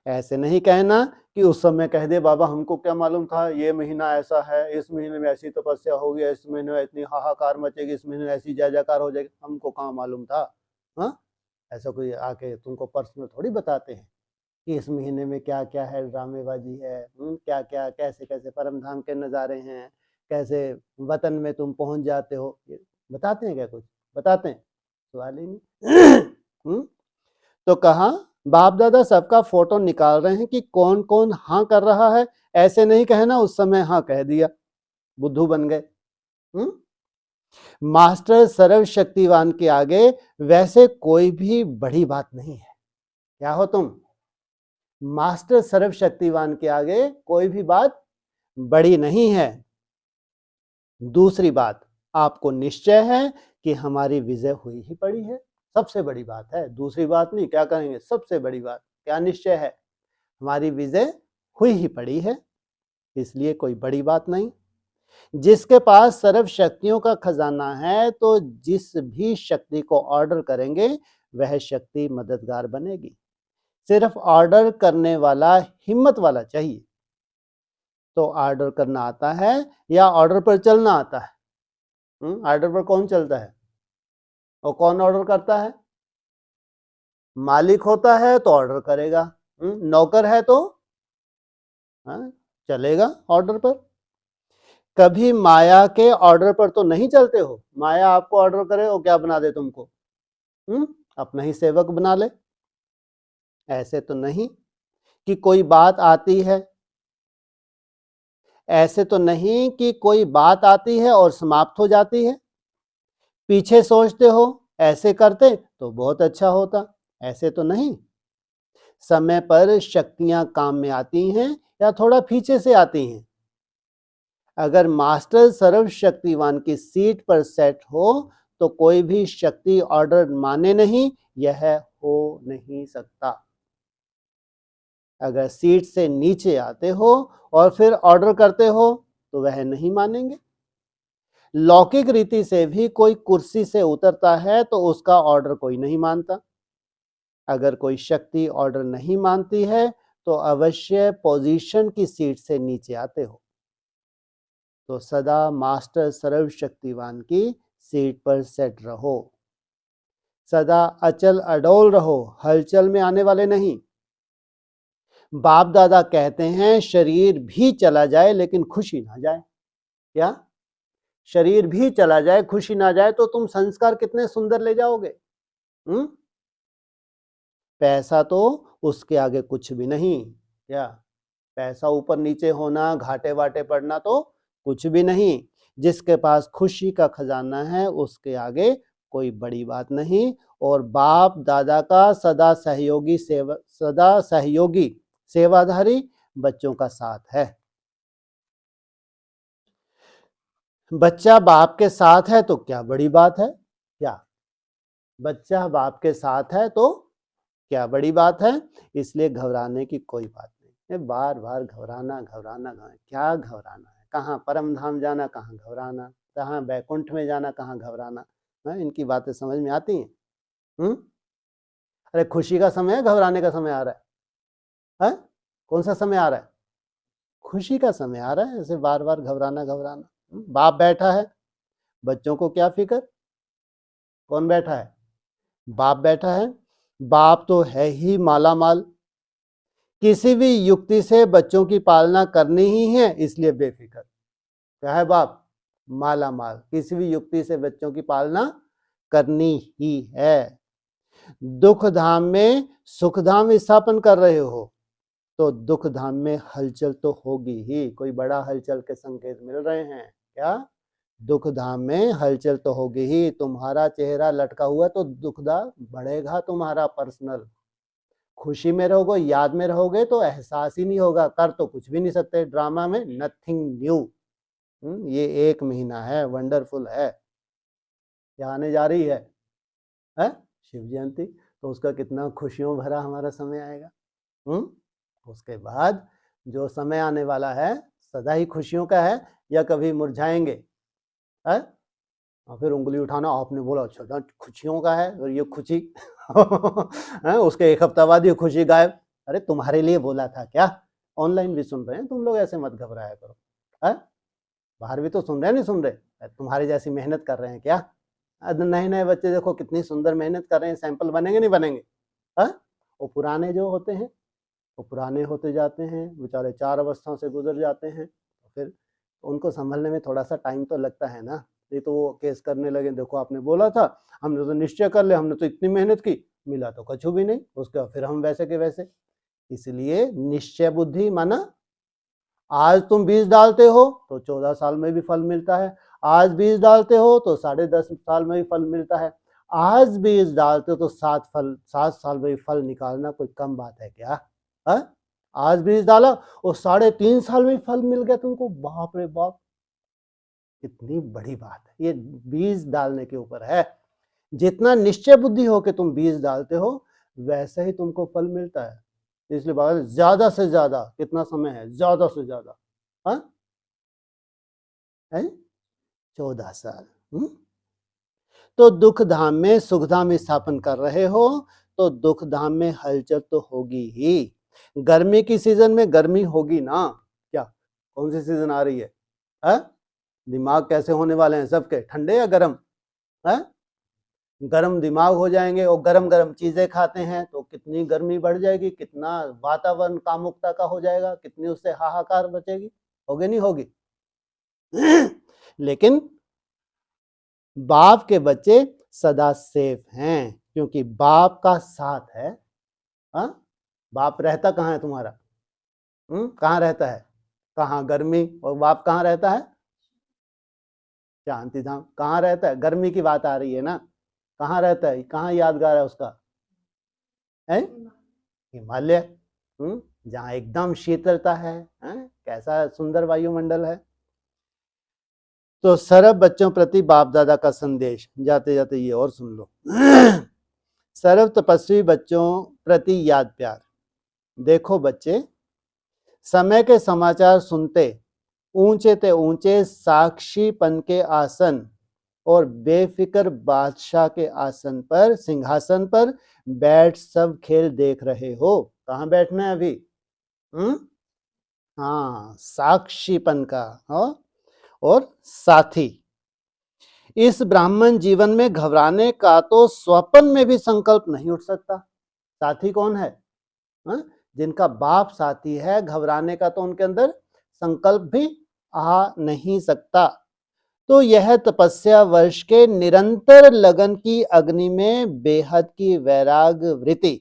ऐसे नहीं कहना कि उस समय कह दे बाबा हमको क्या मालूम था, ये महीना ऐसा है, इस महीने में ऐसी तपस्या होगी, इस महीने में इतनी हाहाकार मचेगी, इस महीने में ऐसी जय जयकार हो जाएगी, हमको कहाँ मालूम था। हाँ, ऐसा कोई आके तुमको पर्सनल थोड़ी बताते हैं कि इस महीने में क्या क्या है, ड्रामेबाजी है, क्या क्या कैसे कैसे परम धाम के नज़ारे हैं, कैसे वतन में तुम पहुंच जाते हो, ये बताते हैं क्या? कुछ बताते हैं? सवाल ही नहीं। तो कहा बाप दादा सबका फोटो निकाल रहे हैं कि कौन कौन हाँ कर रहा है। ऐसे नहीं कहना उस समय हाँ कह दिया, बुद्धू बन गए। मास्टर सर्वशक्तिवान के आगे वैसे कोई भी बड़ी बात नहीं है। क्या हो तुम? मास्टर सर्वशक्तिवान के आगे कोई भी बात बड़ी नहीं है। दूसरी बात, आपको निश्चय है कि हमारी विजय हुई ही पड़ी है, सबसे बड़ी बात है। दूसरी बात नहीं, क्या कहेंगे, सबसे बड़ी बात क्या निश्चय है? हमारी विजय हुई ही पड़ी है, इसलिए कोई बड़ी बात नहीं। जिसके पास सर्व शक्तियों का खजाना है तो जिस भी शक्ति को ऑर्डर करेंगे वह शक्ति मददगार बनेगी। सिर्फ ऑर्डर करने वाला हिम्मत वाला चाहिए। तो ऑर्डर करना आता है या ऑर्डर पर चलना आता है? ऑर्डर पर कौन चलता है और कौन ऑर्डर करता है? मालिक होता है तो ऑर्डर करेगा, नौकर है तो चलेगा ऑर्डर पर। कभी माया के ऑर्डर पर तो नहीं चलते हो, माया आपको ऑर्डर करे और क्या बना दे तुमको, अपना ही सेवक बना ले। ऐसे तो नहीं कि कोई बात आती है, ऐसे तो नहीं कि कोई बात आती है और समाप्त हो जाती है। पीछे सोचते हो ऐसे करते तो बहुत अच्छा होता, ऐसे तो नहीं। समय पर शक्तियां काम में आती हैं या थोड़ा पीछे से आती हैं। अगर मास्टर सर्वशक्तिवान की सीट पर सेट हो तो कोई भी शक्ति ऑर्डर माने नहीं, यह हो नहीं सकता। अगर सीट से नीचे आते हो और फिर ऑर्डर करते हो तो वह नहीं मानेंगे। लौकिक रीति से भी कोई कुर्सी से उतरता है तो उसका ऑर्डर कोई नहीं मानता। अगर कोई शक्ति ऑर्डर नहीं मानती है तो अवश्य पोजीशन की सीट से नीचे आते हो। तो सदा मास्टर सर्वशक्तिवान की सीट पर सेट रहो, सदा अचल अडोल रहो, हलचल में आने वाले नहीं। बाप दादा कहते हैं शरीर भी चला जाए लेकिन खुशी ना जाए। क्या? शरीर भी चला जाए खुशी ना जाए तो तुम संस्कार कितने सुंदर ले जाओगे। पैसा तो उसके आगे कुछ भी नहीं। क्या? पैसा ऊपर नीचे होना, घाटे वाटे पड़ना तो कुछ भी नहीं। जिसके पास खुशी का खजाना है उसके आगे कोई बड़ी बात नहीं। और बाप दादा का सदा सहयोगी सेवाधारी बच्चों का साथ है। बच्चा बाप के साथ है तो क्या बड़ी बात है। क्या? बच्चा बाप के साथ है तो क्या बड़ी बात है। इसलिए घबराने की कोई बात नहीं। बार बार घबराना घबराना, क्या घबराना है। कहाँ परम धाम जाना, कहाँ घबराना, कहाँ बैकुंठ में जाना, कहाँ घबराना। इनकी बातें समझ में आती हैं। अरे खुशी का समय है, घबराने का समय आ रहा है। कौन सा समय आ रहा है? खुशी का समय आ रहा है। ऐसे बार बार घबराना घबराना। बाप बैठा है, बच्चों को क्या फिक्र। कौन बैठा है? बाप बैठा है। बाप तो है ही माला माल, किसी भी युक्ति से बच्चों की पालना करनी ही है, इसलिए बेफिक्र। क्या है बाप? माला माल, किसी भी युक्ति से बच्चों की पालना करनी ही है। दुख धाम में सुख धाम स्थापन कर रहे हो तो दुख धाम में हलचल तो होगी ही। कोई बड़ा हलचल के संकेत मिल रहे हैं क्या? दुख धाम में हलचल तो होगी ही। तुम्हारा चेहरा लटका हुआ तो दुखदा बढ़ेगा तुम्हारा पर्सनल। खुशी में रहोगे, याद में रहोगे तो एहसास ही नहीं होगा। कर तो कुछ भी नहीं सकते ड्रामा में, नथिंग न्यू। ये 1 महीना है, वंडरफुल है। क्या आने जा रही है? शिव जयंती। तो उसका कितना खुशियों भरा हमारा समय आएगा। उसके बाद जो समय आने वाला है सदा ही खुशियों का है या कभी मुरझाएंगे। और फिर उंगली उठाना, आपने बोला अच्छा खुशियों का है और ये खुशी उसके 1 हफ्ता बाद ये खुशी गायब। अरे तुम्हारे लिए बोला था क्या। ऑनलाइन भी सुन रहे हैं तुम लोग, ऐसे मत घबराया करो। बाहर भी तो सुन रहे हैं, नहीं सुन रहे? तुम्हारे जैसी मेहनत कर रहे हैं क्या। नए नए बच्चे देखो कितनी सुंदर मेहनत कर रहे हैं, सैंपल बनेंगे नहीं बनेंगे। वो पुराने जो होते हैं वो पुराने होते जाते हैं, बेचारे 4 अवस्थाओं से गुजर जाते हैं। फिर उनको संभलने में थोड़ा सा टाइम तो लगता है ना। नहीं तो वो केस करने लगे, देखो आपने बोला था, हमने तो निश्चय कर लिया, हमने तो इतनी मेहनत की, मिला तो कछु भी नहीं। उसके बाद फिर हम वैसे के वैसे। इसलिए निश्चय बुद्धि माना आज तुम बीज डालते हो तो 14 साल में भी फल मिलता है। आज बीज डालते हो तो 10.5 साल में भी फल मिलता है। आज बीज डालते हो तो 7 साल में भी फल निकालना कोई कम बात है क्या। आज बीज डाला और 3.5 साल में फल मिल गया तुमको, बाप रे बाप, कितनी बड़ी बात है। ये बीज डालने के ऊपर है। जितना निश्चय बुद्धि हो कि तुम बीज डालते हो वैसे ही तुमको फल मिलता है। इसलिए बात ज्यादा से ज्यादा कितना समय है, ज्यादा से ज्यादा 14 साल। तो दुख धाम में सुख धाम स्थापन कर रहे हो तो दुख धाम में हलचल तो होगी ही। गर्मी की सीजन में गर्मी होगी ना। क्या? कौन सी सीजन आ रही है? दिमाग कैसे होने वाले हैं सबके, ठंडे या गर्म? गर्म दिमाग हो जाएंगे और गरम गरम चीजें खाते हैं तो कितनी गर्मी बढ़ जाएगी, कितना वातावरण कामुकता का हो जाएगा, कितनी उससे हाहाकार बचेगी, होगी नहीं होगी। लेकिन बाप के बच्चे सदा सेफ हैं क्योंकि बाप का साथ है। हाँ, बाप रहता कहाँ है तुम्हारा? कहाँ रहता है? कहाँ गर्मी, और बाप कहाँ रहता है? शांति धाम। कहाँ रहता है? गर्मी की बात आ रही है ना, कहाँ रहता है, कहाँ यादगार है उसका? है हिमालय, जहाँ एकदम शीतलता है, कैसा सुंदर वायुमंडल है। तो सर्व बच्चों प्रति बाप दादा का संदेश, जाते जाते ये और सुन लो। सर्व तपस्वी बच्चों प्रति याद प्यार। देखो बच्चे, समय के समाचार सुनते ऊंचे ते ऊंचे साक्षीपन के आसन और बेफिक्र बादशाह के आसन पर, सिंहासन पर बैठ सब खेल देख रहे हो। कहाँ बैठना है अभी? हाँ, साक्षीपन का, हाँ, और साथी। इस ब्राह्मण जीवन में घबराने का तो स्वप्न में भी संकल्प नहीं उठ सकता। साथी कौन है? जिनका बाप साथी है, घबराने का तो उनके अंदर संकल्प भी आ नहीं सकता। तो यह तपस्या वर्ष के निरंतर लगन की अग्नि में बेहद की वैराग वृत्ति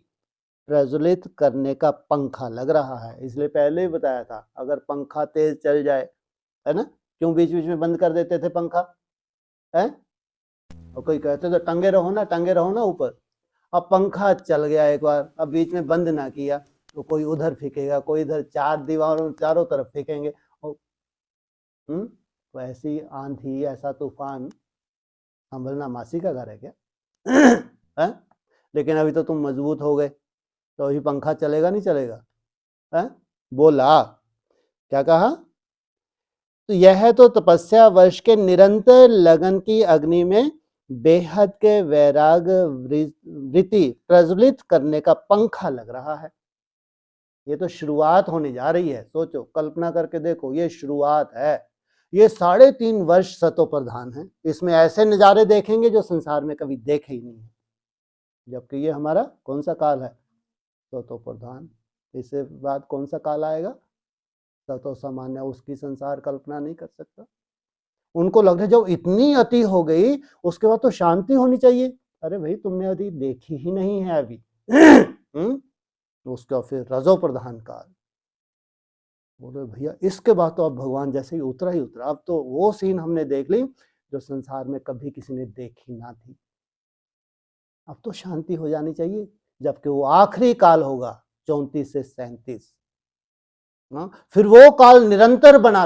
प्रज्वलित करने का पंखा लग रहा है। इसलिए पहले ही बताया था, अगर पंखा तेज चल जाए, है ना, क्यों बीच बीच में बंद कर देते थे पंखा? है, और कोई कहते तो टंगे रहो ना ऊपर। अब पंखा चल गया एक बार, अब बीच में बंद ना किया तो कोई उधर फेंकेगा, कोई इधर, चार दीवारों चारों तरफ फेंकेंगे। तो ऐसी आंधी, ऐसा तूफान संभलना मासी का घर है क्या? है? लेकिन अभी तो तुम मजबूत हो गए, तो अभी पंखा चलेगा नहीं चलेगा? है? बोला क्या कहा? तो यह तो तपस्या वर्ष के निरंतर लगन की अग्नि में बेहद के वैराग वृत्ति प्रज्वलित करने का पंखा लग रहा है। ये तो शुरुआत होने जा रही है। सोचो, कल्पना करके देखो, ये शुरुआत है। ये 3.5 वर्ष सतो प्रधान है, इसमें ऐसे नजारे देखेंगे जो संसार में कभी देखे ही नहीं है। जबकि ये हमारा कौन सा काल है? सतो प्रधान। इससे बाद कौन सा काल आएगा? सतो सामान्य। उसकी संसार कल्पना नहीं कर सकता। उनको लग रहा है जब इतनी अति हो गई उसके बाद तो शांति होनी चाहिए। अरे भाई, तुमने अभी देखी ही नहीं है अभी। उसका फिर रजो प्रधान काल। बोले भैया, इसके बाद तो अब भगवान जैसे ही उतरा। अब तो वो सीन हमने देख ली जो संसार में कभी किसी ने देखी ना थी। अब तो शांति हो जानी चाहिए, जबकि वो आखिरी काल होगा 34 से 37। फिर वो काल निरंतर बना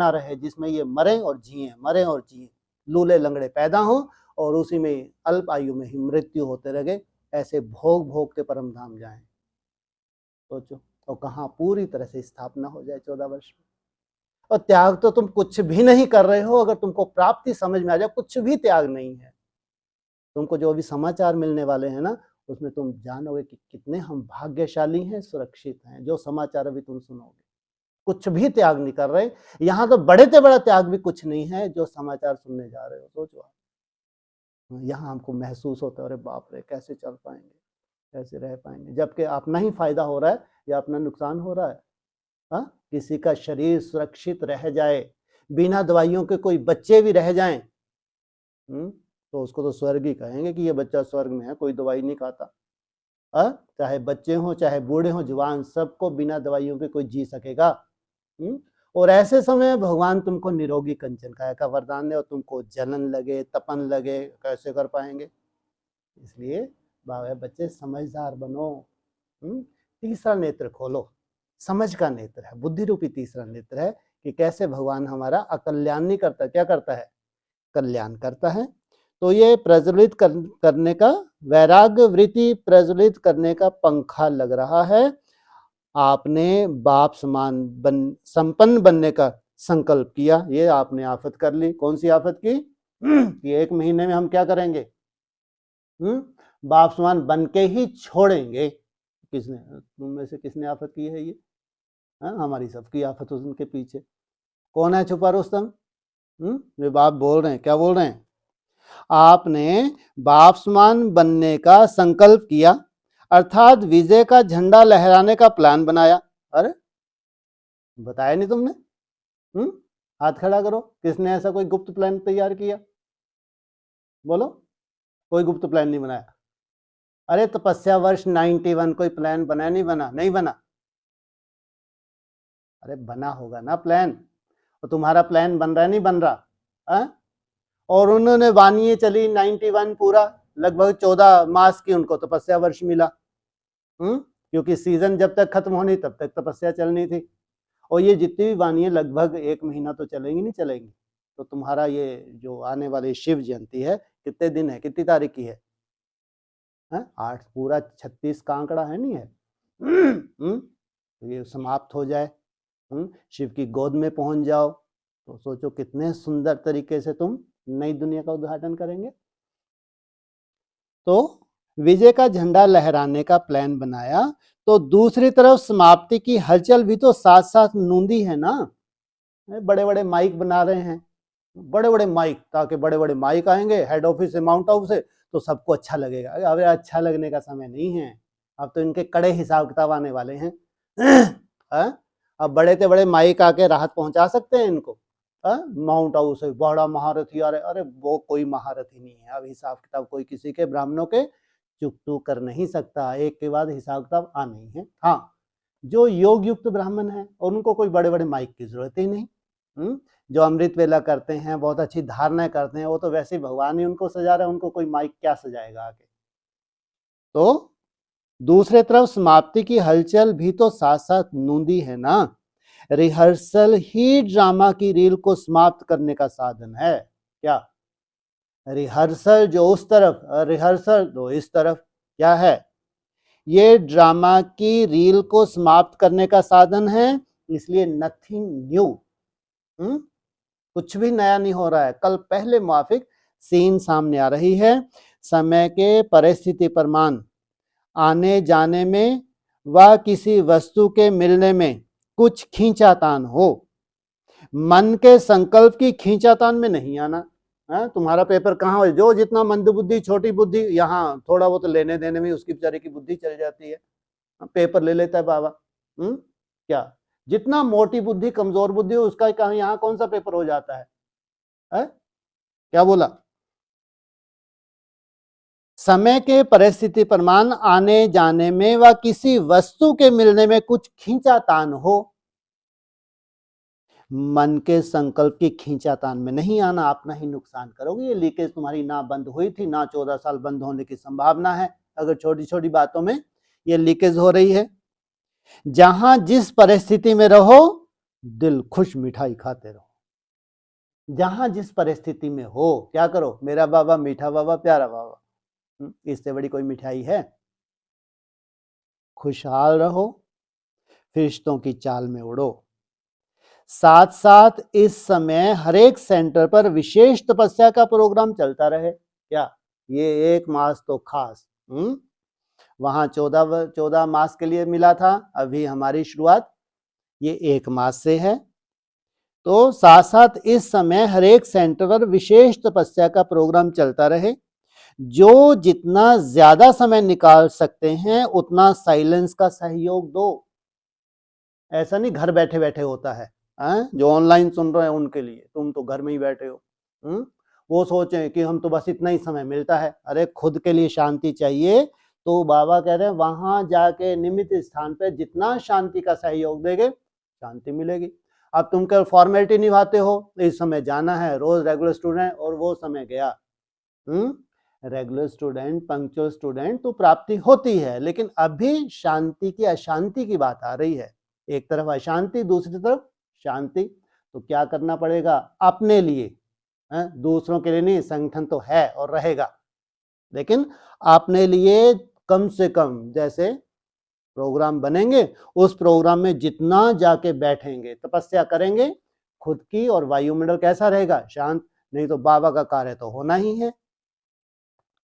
रहे, जिसमें ये मरे और जिए, लूले लंगड़े पैदा हो और उसी में अल्प आयु में ही मृत्यु होते रहे, ऐसे भोग भोग के परम धाम जाएं। सोचो, और कहाँ पूरी तरह से स्थापना हो जाए 14 वर्ष में। और त्याग तो तुम कुछ भी नहीं कर रहे हो। अगर तुमको प्राप्ति समझ में आ जाए, कुछ भी त्याग नहीं है। तुमको जो अभी समाचार मिलने वाले हैं ना, उसमें तुम जानोगे कि कितने हम भाग्यशाली हैं, सुरक्षित हैं। जो समाचार अभी तुम सुनोगे, कुछ भी त्याग नहीं कर रहे। यहाँ तो बड़े से बड़ा त्याग भी कुछ नहीं है जो समाचार सुनने जा रहे हो। सोचो, यहाँ हमको महसूस होता है, अरे बाप रे, कैसे चल पाएंगे, कैसे रह पाएंगे, जबकि अपना ही फायदा हो रहा है या अपना नुकसान हो रहा है। किसी का शरीर सुरक्षित रह जाए, बिना दवाइयों के कोई बच्चे भी रह जाएं, तो उसको तो स्वर्ग ही कहेंगे कि ये बच्चा स्वर्ग में है, कोई दवाई नहीं खाता। चाहे बच्चे हो, चाहे बूढ़े हो, जवान, सबको बिना दवाइयों के कोई जी सकेगा। और ऐसे समय भगवान तुमको निरोगी कंचन काया का वरदान दे और तुमको जलन लगे, तपन लगे, कैसे कर पाएंगे? इसलिए बाबा बच्चे समझदार बनो। तीसरा नेत्र खोलो, समझ का नेत्र है, बुद्धि रूपी तीसरा नेत्र है कि कैसे भगवान हमारा अकल्याण नहीं करता, क्या करता है? कल्याण करता है। तो ये प्रज्वलित करने का, वैराग्य वृत्ति प्रज्वलित करने का पंखा लग रहा है। आपने बाप समान संपन्न बनने का संकल्प किया, ये आपने आफत कर ली। कौन सी आफत की? कि 1 महीने में हम क्या करेंगे? बाप समान बन के ही छोड़ेंगे। किसने, तुम में से किसने आफत की है ये? हमारी सबकी आफत उनके पीछे। कौन है छुपा रुस्तम? वे बाप बोल रहे हैं, क्या बोल रहे हैं? आपने बाप्समान बनने का संकल्प किया, अर्थात विजय का झंडा लहराने का प्लान बनाया। अरे बताया नहीं तुमने? हाथ खड़ा करो, किसने ऐसा कोई गुप्त प्लान तैयार किया? बोलो, कोई गुप्त प्लान नहीं बनाया। अरे तपस्या वर्ष 91 कोई प्लान बना नहीं बना? नहीं बना। अरे बना होगा ना प्लान, तो तुम्हारा प्लान बन रहा है नहीं बन रहा है? और उन्होंने वानिये चली 91 पूरा, लगभग 14 मास की उनको तपस्या वर्ष मिला। क्योंकि सीजन जब तक खत्म होनी तब तक तपस्या चलनी थी, और ये जितनी भी वानिये लगभग 1 महीना तो चलेंगी नहीं चलेंगी। तो तुम्हारा ये जो आने वाली शिव जयंती है कितने दिन है, कितनी तारीख की है? 8 पूरा 36 का आंकड़ा है नहीं है? तो ये समाप्त हो जाए, शिव की गोद में पहुंच जाओ, तो सोचो कितने सुंदर तरीके से तुम नई दुनिया का उद्घाटन करेंगे। तो विजय का झंडा लहराने का प्लान बनाया, तो दूसरी तरफ समाप्ति की हलचल भी तो साथ साथ नूंदी है ना। बड़े बड़े माइक बना रहे हैं, बड़े बड़े माइक, ताकि बड़े बड़े माइक आएंगे हेड ऑफिस से माउंट हाउस से, तो सबको अच्छा लगेगा। अब अच्छा लगने का समय नहीं है, अब तो इनके कड़े हिसाब किताब आने वाले हैं। अब बड़े से बड़े माइक आके राहत पहुंचा सकते हैं इनको? माउंट हाउस से बड़ा महारथी आ रहे, अरे वो कोई महारथी नहीं है। अब हिसाब किताब कोई किसी के ब्राह्मणों के चुकतू कर नहीं सकता, एक के बाद हिसाब किताब आना ही है। हाँ, जो योग युक्त ब्राह्मण है उनको कोई बड़े बड़े माइक की जरूरत ही नहीं। जो अमृत वेला करते हैं, बहुत अच्छी धारणा करते हैं, वो तो वैसे ही भगवान ही उनको सजा रहे हैं, उनको कोई माइक क्या सजाएगा आगे। तो दूसरे तरफ समाप्ति की हलचल भी तो साथ साथ नूंदी है ना। रिहर्सल ही ड्रामा की रील को समाप्त करने का साधन है। क्या रिहर्सल जो उस तरफ, रिहर्सल तो इस तरफ, क्या है? ये ड्रामा की रील को समाप्त करने का साधन है, इसलिए नथिंग न्यू, कुछ भी नया नहीं हो रहा है। कल पहले माफिक सीन सामने आ रही है। समय के परिस्थिति प्रमाण आने जाने में व किसी वस्तु के मिलने में कुछ खींचातान हो, मन के संकल्प की खींचातान में नहीं आना। तुम्हारा पेपर कहाँ हो, जो जितना मंदबुद्धि छोटी बुद्धि, यहाँ थोड़ा बहुत लेने देने में उसकी बेचारे की बुद्धि चल जाती है, पेपर ले लेता है बाबा। क्या जितना मोटी बुद्धि कमजोर बुद्धि हो उसका कहा यहाँ कौन सा पेपर हो जाता है? क्या बोला? समय के परिस्थिति प्रमाण आने जाने में व किसी वस्तु के मिलने में कुछ खींचातान हो, मन के संकल्प की खींचातान में नहीं आना, अपना ही नुकसान करोगे। ये लीकेज तुम्हारी ना बंद हुई थी ना 14 साल बंद होने की संभावना है, अगर छोटी छोटी बातों में ये लीकेज हो रही है। जहां जिस परिस्थिति में रहो दिल खुश मिठाई खाते रहो। जहां जिस परिस्थिति में हो क्या करो? मेरा बाबा मीठा बाबा प्यारा बाबा, इससे बड़ी कोई मिठाई है? खुशहाल रहो, फरिश्तों की चाल में उड़ो। साथ साथ इस समय हर एक सेंटर पर विशेष तपस्या का प्रोग्राम चलता रहे। क्या ये 1 मास तो खास, वहां 14 मास के लिए मिला था, अभी हमारी शुरुआत ये 1 मास से है। तो साथ साथ इस समय हर एक सेंटर पर विशेष तपस्या का प्रोग्राम चलता रहे। जो जितना ज्यादा समय निकाल सकते हैं उतना साइलेंस का सहयोग दो। ऐसा नहीं घर बैठे बैठे होता है, जो ऑनलाइन सुन रहे हैं उनके लिए, तुम तो घर में ही बैठे हो, वो सोचें कि हम तो बस इतना ही समय मिलता है। अरे खुद के लिए शांति चाहिए, तो बाबा कह रहे हैं वहां जाके निमित्त स्थान पे जितना शांति का सहयोग देंगे शांति मिलेगी। अब तुम केवल फॉर्मेलिटी निभाते हो, इस समय जाना है, रोज रेगुलर स्टूडेंट और वो समय गया। रेगुलर स्टूडेंट, पंक्चुअल स्टूडेंट तो प्राप्ति होती है, लेकिन अभी शांति की अशांति की बात आ रही है। एक तरफ अशांति, दूसरी तरफ शांति। तो क्या करना पड़ेगा अपने लिए, दूसरों के लिए नहीं। संगठन तो है और रहेगा, लेकिन अपने लिए कम से कम जैसे प्रोग्राम बनेंगे उस प्रोग्राम में जितना जाके बैठेंगे, तपस्या करेंगे, खुद की और वायुमंडल कैसा रहेगा? शांत। नहीं तो बाबा का कार्य तो होना ही है।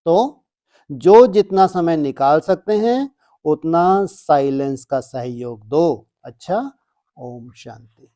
तो जो जितना समय निकाल सकते हैं उतना साइलेंस का सहयोग दो। अच्छा, ओम शांति।